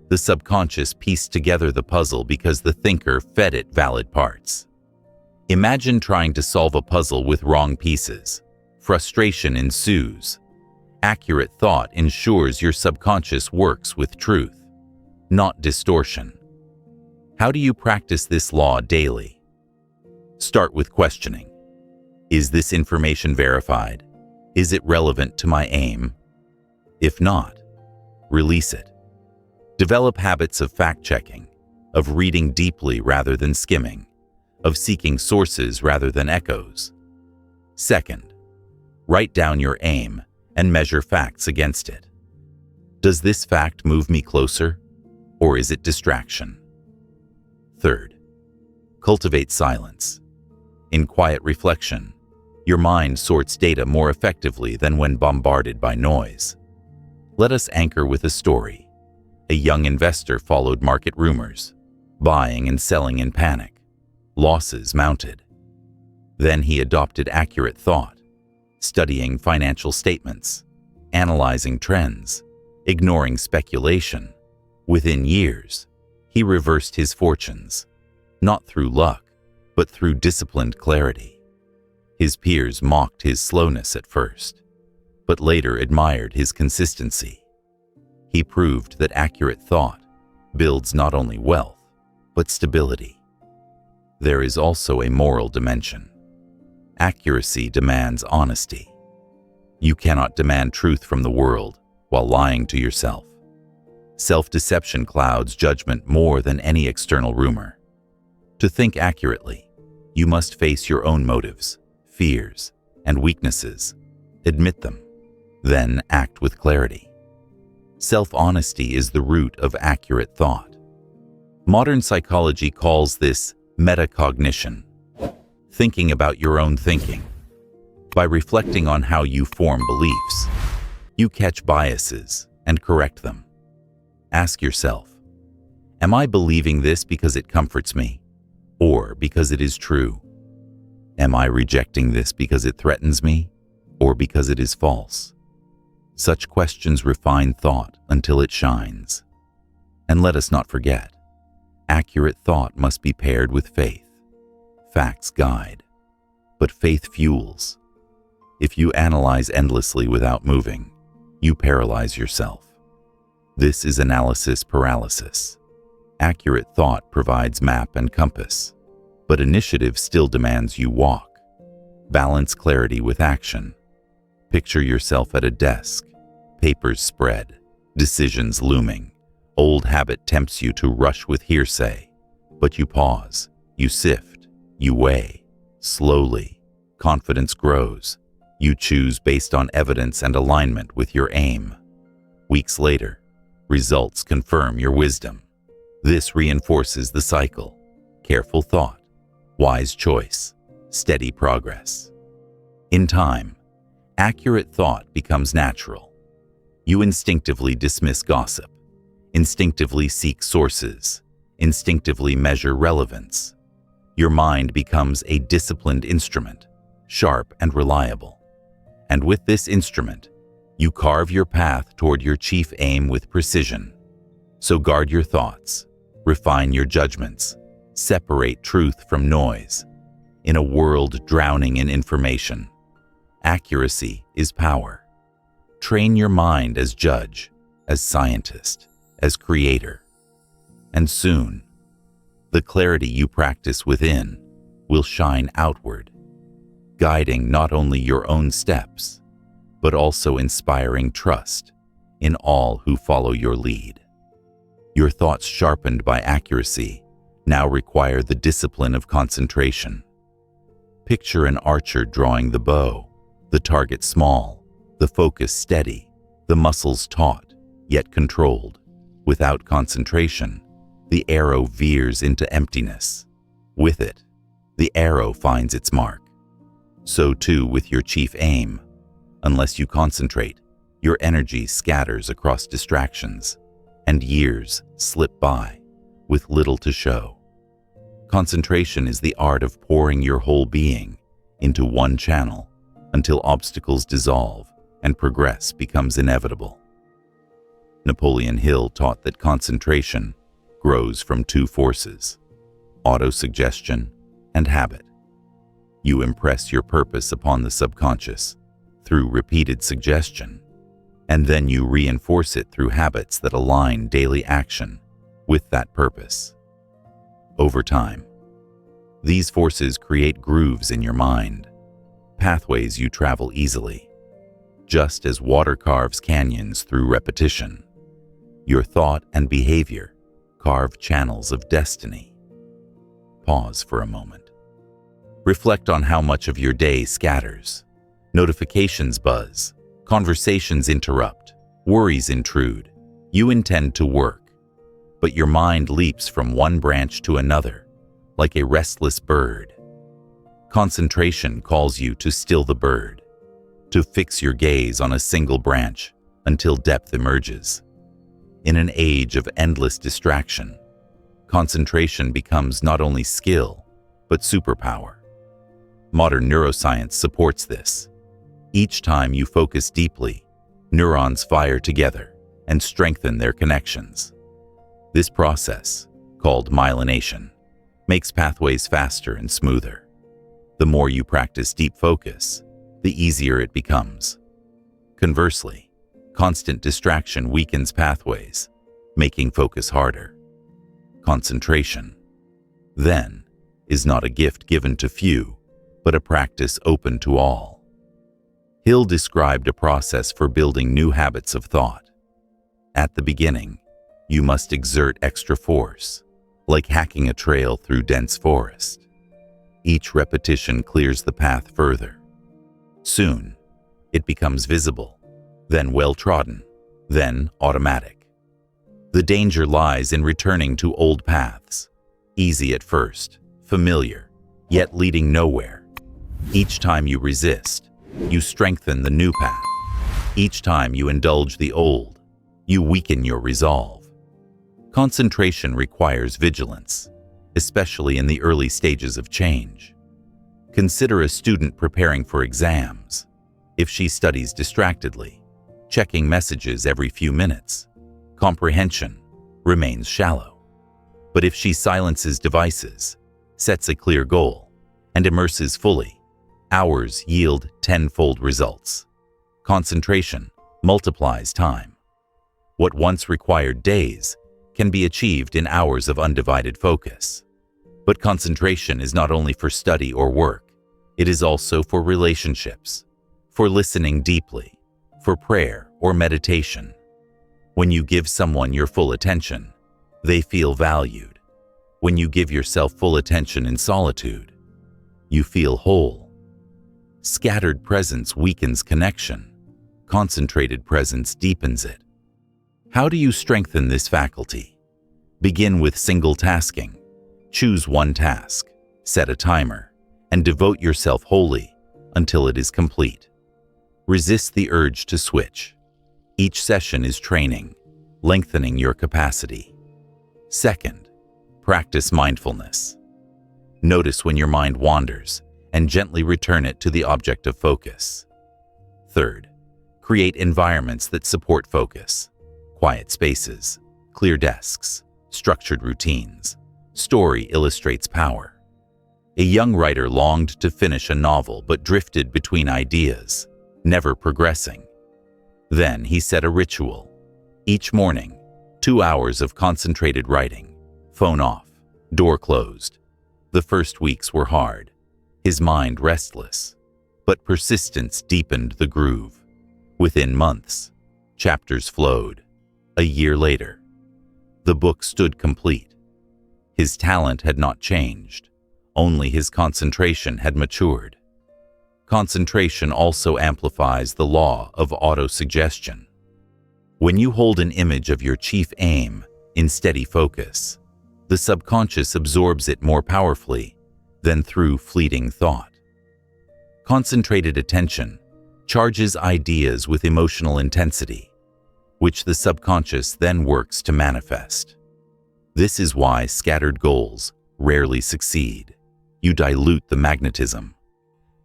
The subconscious pieced together the puzzle because the thinker fed it valid parts. Imagine trying to solve a puzzle with wrong pieces. Frustration ensues. Accurate thought ensures your subconscious works with truth, not distortion. How do you practice this law daily? Start with questioning. Is this information verified? Is it relevant to my aim? If not, release it. Develop habits of fact-checking, of reading deeply rather than skimming, of seeking sources rather than echoes. Second, write down your aim and measure facts against it. Does this fact move me closer, or is it distraction? Third, cultivate silence. In quiet reflection, your mind sorts data more effectively than when bombarded by noise. Let us anchor with a story. A young investor followed market rumors, buying and selling in panic. Losses mounted. Then he adopted accurate thought, studying financial statements, analyzing trends, ignoring speculation. Within years, he reversed his fortunes, not through luck, but through disciplined clarity. His peers mocked his slowness at first, but later admired his consistency. He proved that accurate thought builds not only wealth, but stability. There is also a moral dimension. Accuracy demands honesty. You cannot demand truth from the world while lying to yourself. Self-deception clouds judgment more than any external rumor. To think accurately, you must face your own motives, fears, and weaknesses. Admit them, then act with clarity. Self-honesty is the root of accurate thought. Modern psychology calls this metacognition, thinking about your own thinking. By reflecting on how you form beliefs, you catch biases and correct them. Ask yourself, am I believing this because it comforts me, or because it is true? Am I rejecting this because it threatens me, or because it is false? Such questions refine thought until it shines. And let us not forget, accurate thought must be paired with faith. Facts guide, but faith fuels. If you analyze endlessly without moving, you paralyze yourself. This is analysis paralysis. Accurate thought provides map and compass, but initiative still demands you walk. Balance clarity with action. Picture yourself at a desk, papers spread, decisions looming. Old habit tempts you to rush with hearsay, but you pause, you sift, you weigh. Slowly, confidence grows. You choose based on evidence and alignment with your aim. Weeks later, results confirm your wisdom. This reinforces the cycle. Careful thought, wise choice, steady progress. In time, accurate thought becomes natural. You instinctively dismiss gossip, instinctively seek sources, instinctively measure relevance. Your mind becomes a disciplined instrument, sharp and reliable. And with this instrument, you carve your path toward your chief aim with precision. So guard your thoughts, refine your judgments, separate truth from noise. In a world drowning in information, accuracy is power. Train your mind as judge, as scientist, as creator. And soon, the clarity you practice within will shine outward, guiding not only your own steps, but also inspiring trust in all who follow your lead. Your thoughts sharpened by accuracy now require the discipline of concentration. Picture an archer drawing the bow, the target small, the focus steady, the muscles taut, yet controlled. Without concentration, the arrow veers into emptiness. With it, the arrow finds its mark. So too with your chief aim. Unless you concentrate, your energy scatters across distractions, and years slip by with little to show. Concentration is the art of pouring your whole being into one channel until obstacles dissolve and progress becomes inevitable. Napoleon Hill taught that concentration grows from two forces, autosuggestion and habit. You impress your purpose upon the subconscious through repeated suggestion, and then you reinforce it through habits that align daily action with that purpose. Over time, these forces create grooves in your mind, pathways you travel easily. Just as water carves canyons through repetition, your thought and behavior carve channels of destiny. Pause for a moment. Reflect on how much of your day scatters. Notifications buzz, conversations interrupt, worries intrude. You intend to work, but your mind leaps from one branch to another, like a restless bird. Concentration calls you to still the bird, to fix your gaze on a single branch until depth emerges. In an age of endless distraction, concentration becomes not only skill, but superpower. Modern neuroscience supports this. Each time you focus deeply, neurons fire together and strengthen their connections. This process, called myelination, makes pathways faster and smoother. The more you practice deep focus, the easier it becomes. Conversely, constant distraction weakens pathways, making focus harder. Concentration, then, is not a gift given to few, but a practice open to all. Hill described a process for building new habits of thought. At the beginning, You must exert extra force, like hacking a trail through dense forest. Each repetition clears the path further. Soon, it becomes visible, then well-trodden, then automatic. The danger lies in returning to old paths, easy at first, familiar, yet leading nowhere. Each time you resist, you strengthen the new path. Each time you indulge the old, you weaken your resolve. Concentration requires vigilance, especially in the early stages of change. Consider a student preparing for exams. If she studies distractedly, checking messages every few minutes, comprehension remains shallow. But if she silences devices, sets a clear goal, and immerses fully, hours yield tenfold results. Concentration multiplies time. What once required days can be achieved in hours of undivided focus. But concentration is not only for study or work, it is also for relationships, for listening deeply, for prayer or meditation. When you give someone your full attention, they feel valued. When you give yourself full attention in solitude, you feel whole. Scattered presence weakens connection. Concentrated presence deepens it. How do you strengthen this faculty? Begin with single tasking. Choose one task, set a timer, and devote yourself wholly until it is complete. Resist the urge to switch. Each session is training, lengthening your capacity. Second, practice mindfulness. Notice when your mind wanders and gently return it to the object of focus. Third, create environments that support focus. Quiet spaces, clear desks, structured routines. Story illustrates power. A young writer longed to finish a novel but drifted between ideas, never progressing. Then he set a ritual. Each morning, 2 hours of concentrated writing, phone off, door closed. The first weeks were hard, his mind restless, but persistence deepened the groove. Within months, chapters flowed. A year later, the book stood complete. His talent had not changed, only his concentration had matured. Concentration also amplifies the law of autosuggestion. When you hold an image of your chief aim in steady focus, the subconscious absorbs it more powerfully than through fleeting thought. Concentrated attention charges ideas with emotional intensity, which the subconscious then works to manifest. This is why scattered goals rarely succeed. You dilute the magnetism.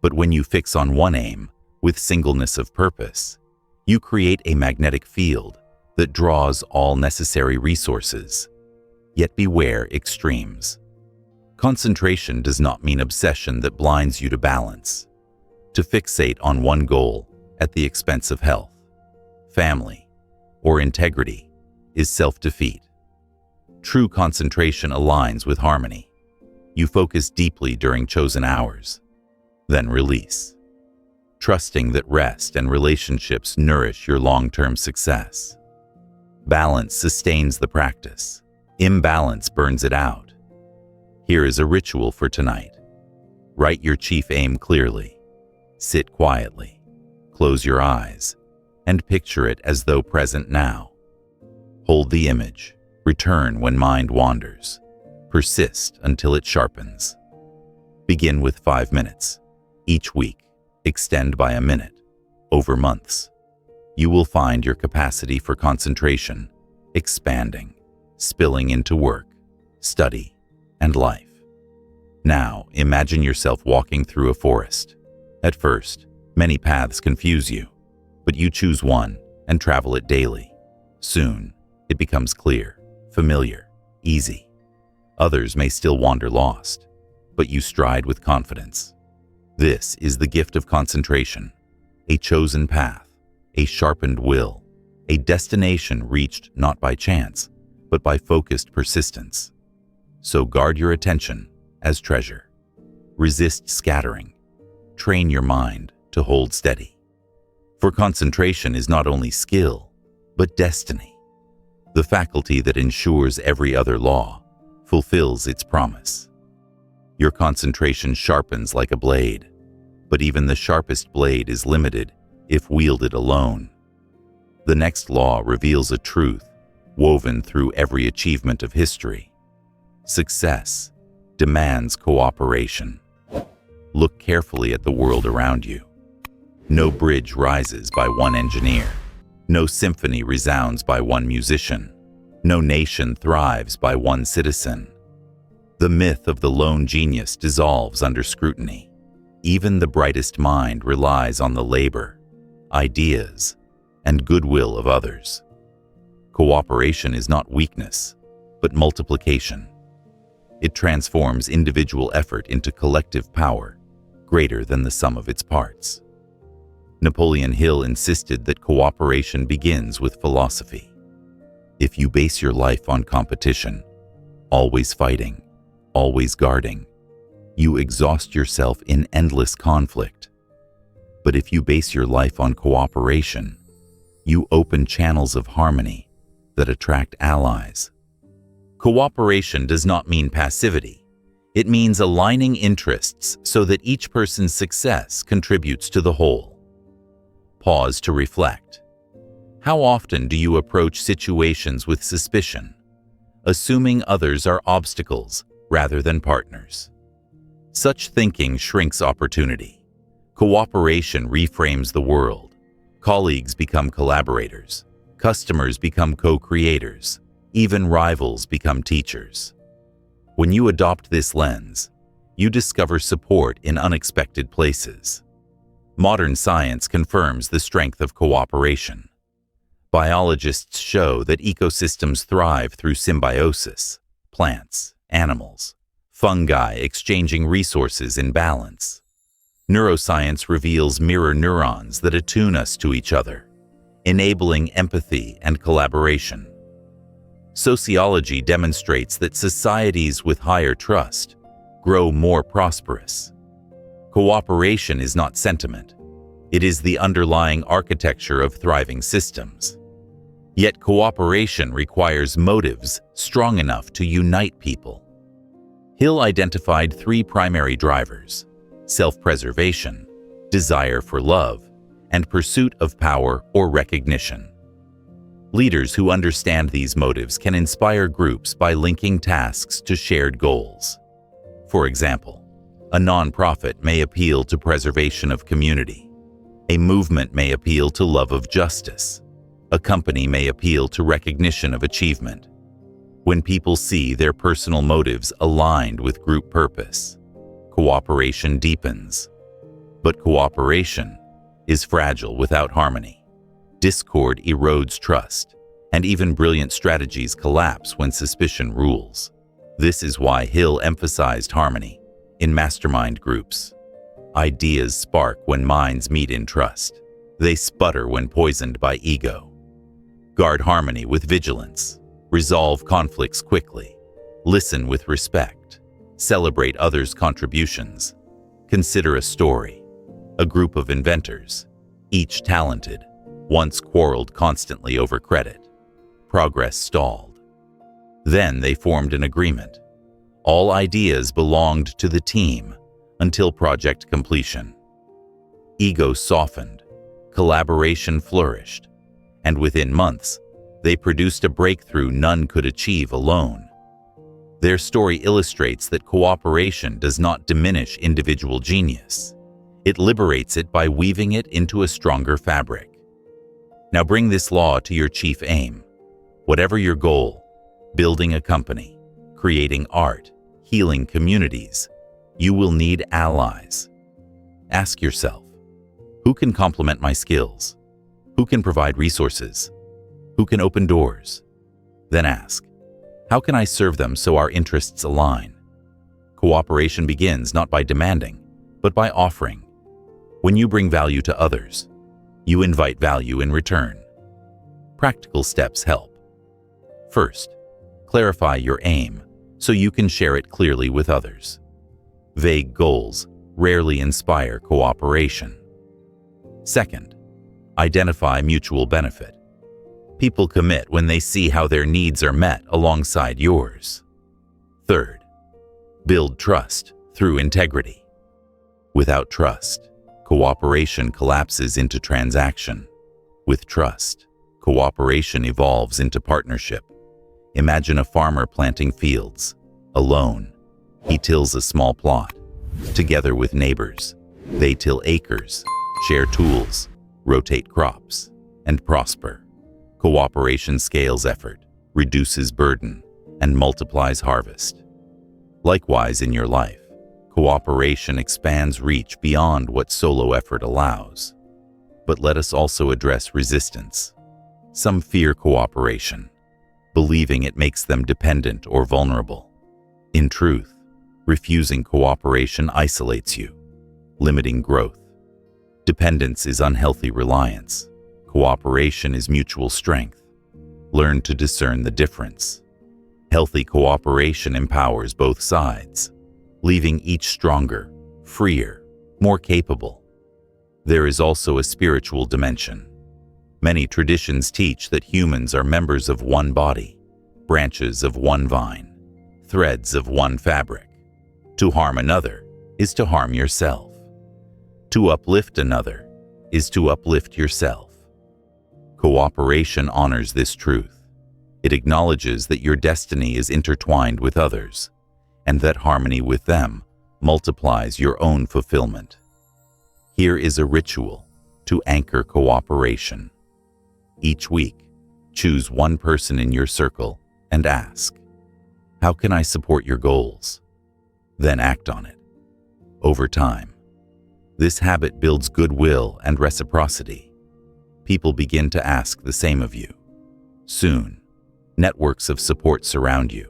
But when you fix on one aim with singleness of purpose, you create a magnetic field that draws all necessary resources. Yet beware extremes. Concentration does not mean obsession that blinds you to balance. To fixate on one goal at the expense of health, family, or integrity is self-defeat. True concentration aligns with harmony. You focus deeply during chosen hours, then release, trusting that rest and relationships nourish your long-term success. Balance sustains the practice. Imbalance burns it out. Here is a ritual for tonight. Write your chief aim clearly. Sit quietly. Close your eyes and picture it as though present now. Hold the image. Return when mind wanders. Persist until it sharpens. Begin with 5 minutes. Each week, extend by a minute. Over months, you will find your capacity for concentration expanding, spilling into work, study, and life. Now, imagine yourself walking through a forest. At first, many paths confuse you, but you choose one and travel it daily. Soon, it becomes clear, familiar, easy. Others may still wander lost, but you stride with confidence. This is the gift of concentration, a chosen path, a sharpened will, a destination reached not by chance, but by focused persistence. So guard your attention as treasure. Resist scattering. Train your mind to hold steady. For concentration is not only skill, but destiny. The faculty that ensures every other law fulfills its promise. Your concentration sharpens like a blade, but even the sharpest blade is limited if wielded alone. The next law reveals a truth woven through every achievement of history. Success demands cooperation. Look carefully at the world around you. No bridge rises by one engineer. No symphony resounds by one musician. No nation thrives by one citizen. The myth of the lone genius dissolves under scrutiny. Even the brightest mind relies on the labor, ideas, and goodwill of others. Cooperation is not weakness, but multiplication. It transforms individual effort into collective power, greater than the sum of its parts. Napoleon Hill insisted that cooperation begins with philosophy. If you base your life on competition, always fighting, always guarding, you exhaust yourself in endless conflict. But if you base your life on cooperation, you open channels of harmony that attract allies. Cooperation does not mean passivity. It means aligning interests so that each person's success contributes to the whole. Pause to reflect. How often do you approach situations with suspicion, assuming others are obstacles rather than partners? Such thinking shrinks opportunity. Cooperation reframes the world. Colleagues become collaborators. Customers become co-creators. Even rivals become teachers. When you adopt this lens, you discover support in unexpected places. Modern science confirms the strength of cooperation. Biologists show that ecosystems thrive through symbiosis, plants, animals, fungi exchanging resources in balance. Neuroscience reveals mirror neurons that attune us to each other, enabling empathy and collaboration. Sociology demonstrates that societies with higher trust grow more prosperous. Cooperation is not sentiment. It is the underlying architecture of thriving systems. Yet cooperation requires motives strong enough to unite people. Hill identified three primary drivers: self-preservation, desire for love, and pursuit of power or recognition. Leaders who understand these motives can inspire groups by linking tasks to shared goals. For example, a nonprofit may appeal to preservation of community. A movement may appeal to love of justice. A company may appeal to recognition of achievement. When people see their personal motives aligned with group purpose, cooperation deepens. But cooperation is fragile without harmony. Discord erodes trust, and even brilliant strategies collapse when suspicion rules. This is why Hill emphasized harmony. In mastermind groups, ideas spark when minds meet in trust. They sputter when poisoned by ego. Guard harmony with vigilance. Resolve conflicts quickly. Listen with respect. Celebrate others' contributions. Consider a story. A group of inventors, each talented, once quarreled constantly over credit. Progress stalled. Then they formed an agreement. All ideas belonged to the team until project completion. Ego softened, collaboration flourished, and within months, they produced a breakthrough none could achieve alone. Their story illustrates that cooperation does not diminish individual genius. It liberates it by weaving it into a stronger fabric. Now bring this law to your chief aim. Whatever your goal, building a company, creating art, healing communities, you will need allies. Ask yourself, who can complement my skills? Who can provide resources? Who can open doors? Then ask, how can I serve them so our interests align? Cooperation begins not by demanding, but by offering. When you bring value to others, you invite value in return. Practical steps help. First, clarify your aim so you can share it clearly with others. Vague goals rarely inspire cooperation. Second, identify mutual benefit. People commit when they see how their needs are met alongside yours. Third, build trust through integrity. Without trust, cooperation collapses into transaction. With trust, cooperation evolves into partnership. Imagine a farmer planting fields. Alone, he tills a small plot. Together with neighbors, they till acres, share tools, rotate crops, and prosper. Cooperation scales effort, reduces burden, and multiplies harvest. Likewise in your life, cooperation expands reach beyond what solo effort allows. But let us also address resistance. Some fear cooperation, believing it makes them dependent or vulnerable. In truth, refusing cooperation isolates you, limiting growth. Dependence is unhealthy reliance. Cooperation is mutual strength. Learn to discern the difference. Healthy cooperation empowers both sides, leaving each stronger, freer, more capable. There is also a spiritual dimension. Many traditions teach that humans are members of one body, branches of one vine, threads of one fabric. To harm another is to harm yourself. To uplift another is to uplift yourself. Cooperation honors this truth. It acknowledges that your destiny is intertwined with others, and that harmony with them multiplies your own fulfillment. Here is a ritual to anchor cooperation. Each week, choose one person in your circle and ask, "How can I support your goals?" Then act on it. Over time, this habit builds goodwill and reciprocity. People begin to ask the same of you. Soon, networks of support surround you,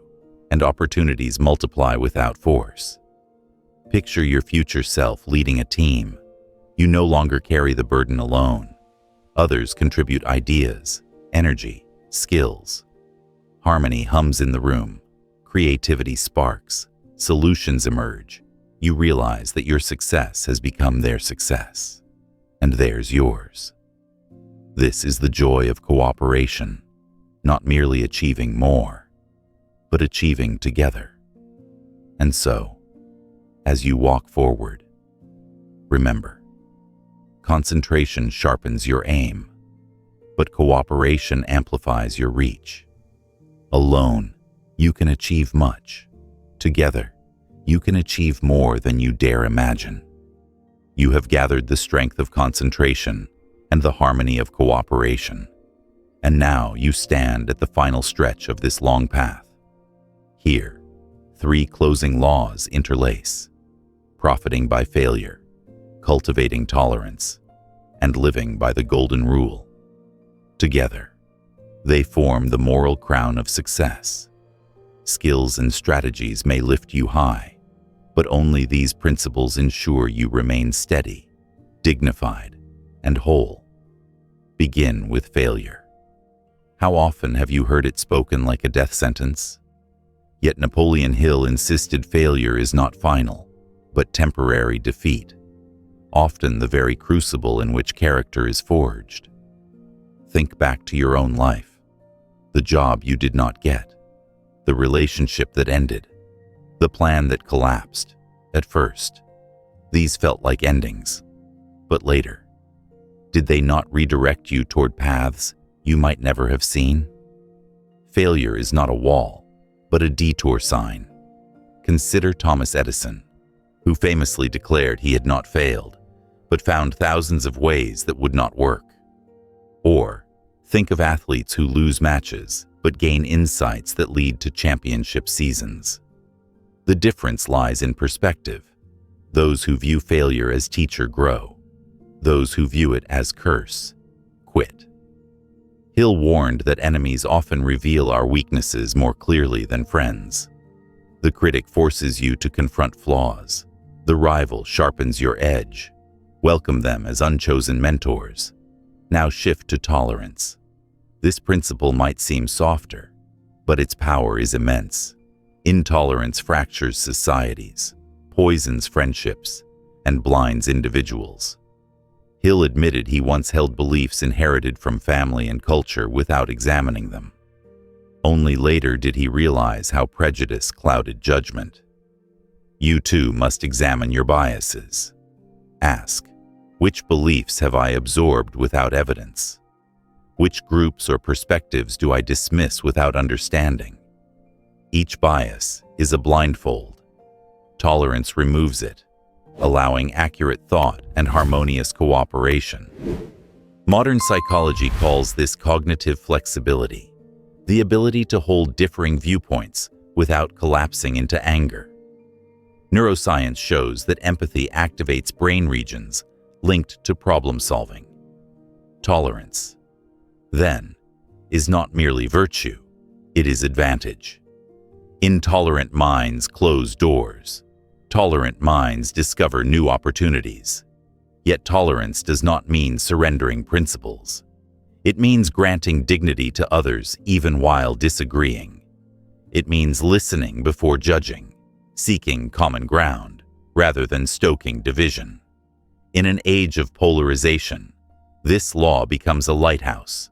and opportunities multiply without force. Picture your future self leading a team. You no longer carry the burden alone. Others contribute ideas, energy, skills. Harmony hums in the room. Creativity sparks. Solutions emerge. You realize that your success has become their success, and theirs yours. This is the joy of cooperation, not merely achieving more, but achieving together. And so, as you walk forward, remember, concentration sharpens your aim, but cooperation amplifies your reach. Alone, you can achieve much. Together, you can achieve more than you dare imagine. You have gathered the strength of concentration and the harmony of cooperation, and now you stand at the final stretch of this long path. Here, 3 closing laws interlace: profiting by failure, cultivating tolerance, and living by the golden rule. Together, they form the moral crown of success. Skills and strategies may lift you high, but only these principles ensure you remain steady, dignified, and whole. Begin with failure. How often have you heard it spoken like a death sentence? Yet Napoleon Hill insisted failure is not final, but temporary defeat, often the very crucible in which character is forged. Think back to your own life. The job you did not get, the relationship that ended, the plan that collapsed. At first, these felt like endings, but later, did they not redirect you toward paths you might never have seen? Failure is not a wall, but a detour sign. Consider Thomas Edison, who famously declared he had not failed, but found thousands of ways that would not work. Or, think of athletes who lose matches but gain insights that lead to championship seasons. The difference lies in perspective. Those who view failure as teacher grow. Those who view it as curse quit. Hill warned that enemies often reveal our weaknesses more clearly than friends. The critic forces you to confront flaws. The rival sharpens your edge. Welcome them as unchosen mentors. Now shift to tolerance. This principle might seem softer, but its power is immense. Intolerance fractures societies, poisons friendships, and blinds individuals. Hill admitted he once held beliefs inherited from family and culture without examining them. Only later did he realize how prejudice clouded judgment. You too must examine your biases. Ask, which beliefs have I absorbed without evidence? Which groups or perspectives do I dismiss without understanding? Each bias is a blindfold. Tolerance removes it, allowing accurate thought and harmonious cooperation. Modern psychology calls this cognitive flexibility, the ability to hold differing viewpoints without collapsing into anger. Neuroscience shows that empathy activates brain regions linked to problem-solving. Tolerance, then, is not merely virtue, it is advantage. Intolerant minds close doors. Tolerant minds discover new opportunities. Yet tolerance does not mean surrendering principles. It means granting dignity to others even while disagreeing. It means listening before judging, seeking common ground rather than stoking division. In an age of polarization, this law becomes a lighthouse.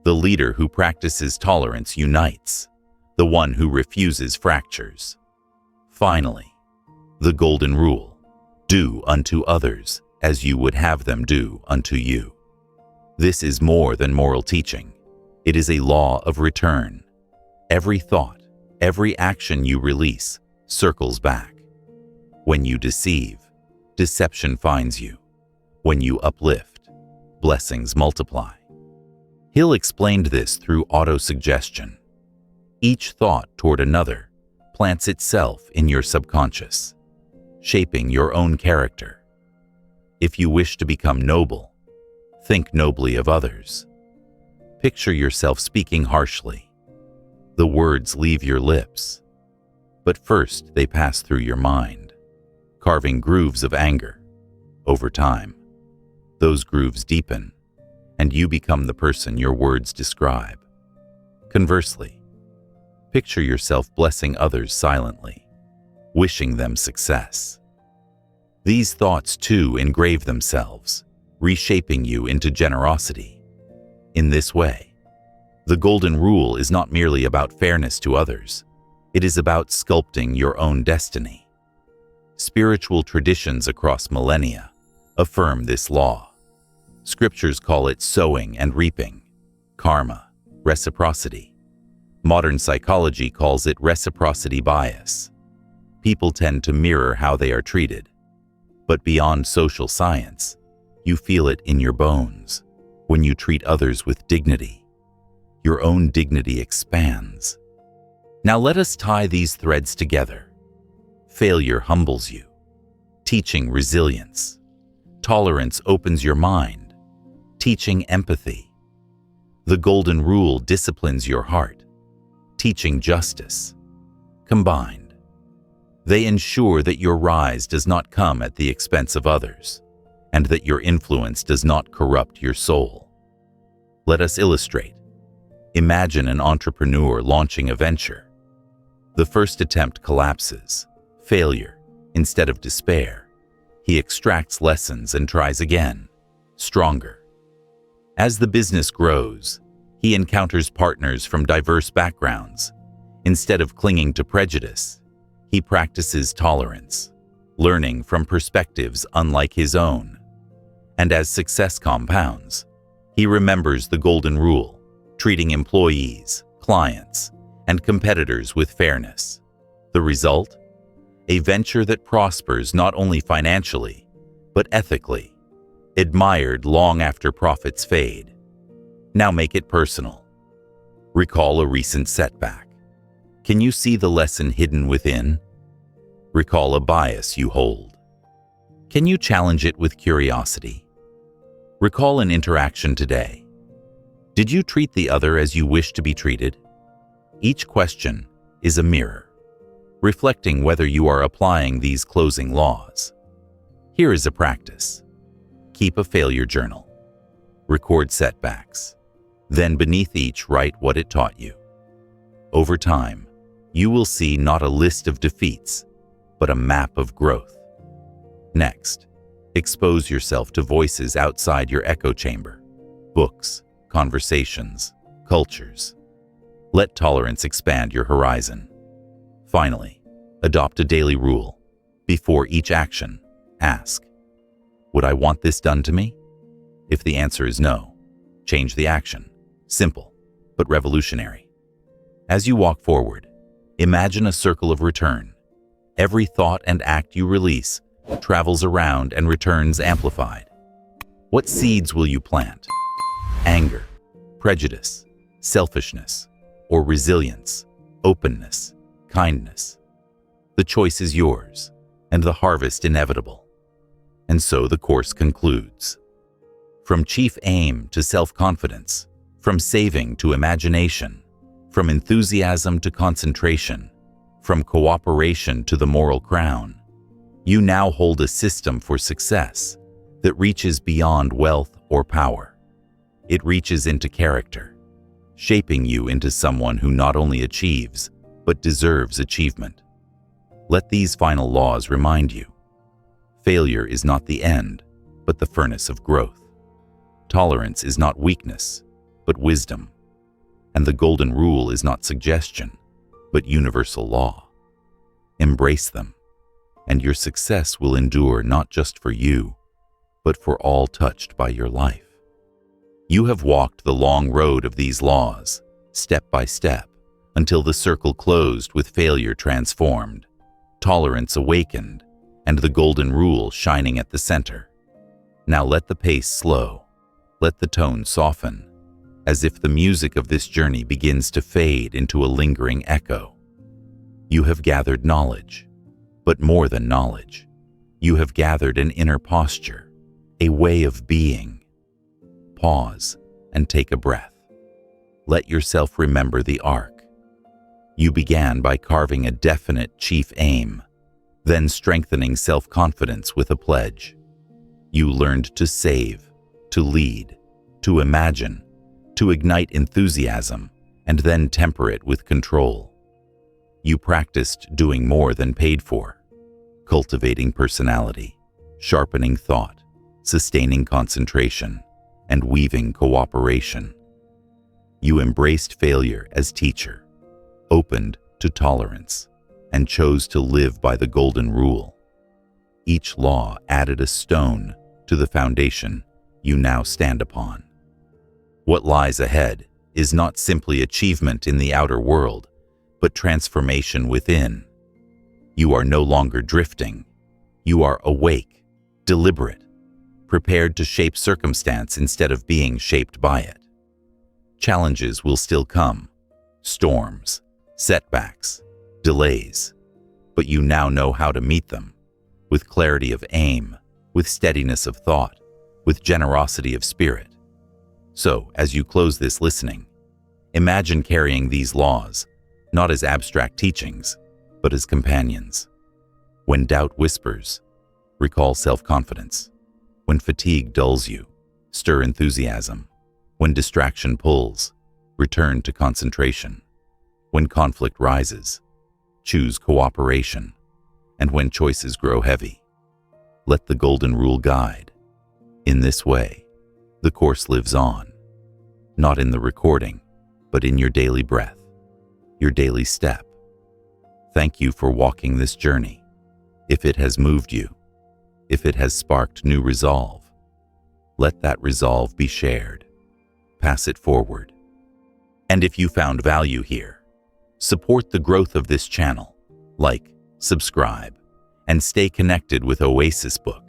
The leader who practices tolerance unites. The one who refuses fractures. Finally, the golden rule: do unto others as you would have them do unto you. This is more than moral teaching. It is a law of return. Every thought, every action you release circles back. When you deceive, deception finds you. When you uplift, blessings multiply. Hill explained this through autosuggestion. Each thought toward another plants itself in your subconscious, shaping your own character. If you wish to become noble, think nobly of others. Picture yourself speaking harshly. The words leave your lips, but first they pass through your mind, carving grooves of anger. Over time, those grooves deepen, and you become the person your words describe. Conversely, picture yourself blessing others silently, wishing them success. These thoughts too engrave themselves, reshaping you into generosity. In this way, the golden rule is not merely about fairness to others, it is about sculpting your own destiny. Spiritual traditions across millennia affirm this law. Scriptures call it sowing and reaping, karma, reciprocity. Modern psychology calls it reciprocity bias. People tend to mirror how they are treated. But beyond social science, you feel it in your bones. When you treat others with dignity, your own dignity expands. Now let us tie these threads together. Failure humbles you, teaching resilience. Tolerance opens your mind, teaching empathy. The golden rule disciplines your heart, teaching justice. Combined, they ensure that your rise does not come at the expense of others, and that your influence does not corrupt your soul. Let us illustrate. Imagine an entrepreneur launching a venture. The first attempt collapses, failure, instead of despair. He extracts lessons and tries again, stronger. As the business grows, he encounters partners from diverse backgrounds. Instead of clinging to prejudice, he practices tolerance, learning from perspectives unlike his own. And as success compounds, he remembers the golden rule, treating employees, clients, and competitors with fairness. The result? A venture that prospers not only financially, but ethically, admired long after profits fade. Now make it personal. Recall a recent setback. Can you see the lesson hidden within? Recall a bias you hold. Can you challenge it with curiosity? Recall an interaction today. Did you treat the other as you wish to be treated? Each question is a mirror, reflecting whether you are applying these closing laws. Here is a practice. Keep a failure journal. Record setbacks. Then beneath each write what it taught you. Over time, you will see not a list of defeats, but a map of growth. Next, Expose yourself to voices outside your echo chamber: books, conversations, cultures. Let tolerance expand your horizon. Finally, adopt a daily rule. Before each action, ask, would I want this done to me? If the answer is no, change the action. Simple, but revolutionary. As you walk forward, imagine a circle of return. Every thought and act you release travels around and returns amplified. What seeds will you plant? Anger, prejudice, selfishness, or resilience, openness, kindness? The choice is yours, and the harvest inevitable. And so the course concludes. From chief aim to self-confidence, from saving to imagination, from enthusiasm to concentration, from cooperation to the moral crown, you now hold a system for success that reaches beyond wealth or power. It reaches into character, shaping you into someone who not only achieves, but deserves achievement. Let these final laws remind you: failure is not the end, but the furnace of growth. Tolerance is not weakness, but wisdom. And the golden rule is not suggestion, but universal law. Embrace them, and your success will endure not just for you, but for all touched by your life. You have walked the long road of these laws, step by step, until the circle closed with failure transformed, tolerance awakened, and the golden rule shining at the center. Now let the pace slow, let the tone soften, as if the music of this journey begins to fade into a lingering echo. You have gathered knowledge, but more than knowledge, you have gathered an inner posture, a way of being. Pause and take a breath. Let yourself remember the arc. You began by carving a definite chief aim, then strengthening self-confidence with a pledge. You learned to save, to lead, to imagine, to ignite enthusiasm, and then temper it with control. You practiced doing more than paid for, cultivating personality, sharpening thought, sustaining concentration, and weaving cooperation. You embraced failure as teacher, opened to tolerance, and chose to live by the golden rule. Each law added a stone to the foundation you now stand upon. What lies ahead is not simply achievement in the outer world, but transformation within. You are no longer drifting. You are awake, deliberate, prepared to shape circumstance instead of being shaped by it. Challenges will still come, storms, setbacks, delays, but you now know how to meet them, with clarity of aim, with steadiness of thought, with generosity of spirit. So, as you close this listening, imagine carrying these laws, not as abstract teachings, but as companions. When doubt whispers, recall self-confidence. When fatigue dulls you, stir enthusiasm. When distraction pulls, return to concentration. When conflict rises, choose cooperation. And when choices grow heavy, let the golden rule guide. In this way, the course lives on, not in the recording, but in your daily breath, your daily step. Thank you for walking this journey. If it has moved you, if it has sparked new resolve, let that resolve be shared. Pass it forward. And if you found value here, support the growth of this channel. Like, subscribe, and stay connected with OasisBook.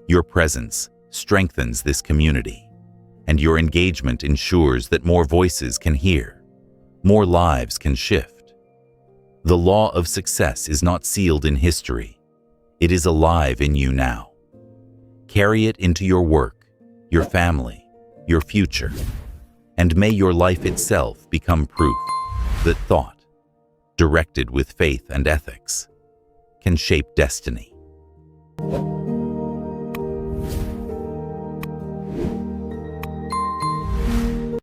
Your presence strengthens this community, and your engagement ensures that more voices can hear, more lives can shift. The law of success is not sealed in history. It is alive in you now. Carry it into your work, your family, your future, and may your life itself become proof that thought, directed with faith and ethics, can shape destiny.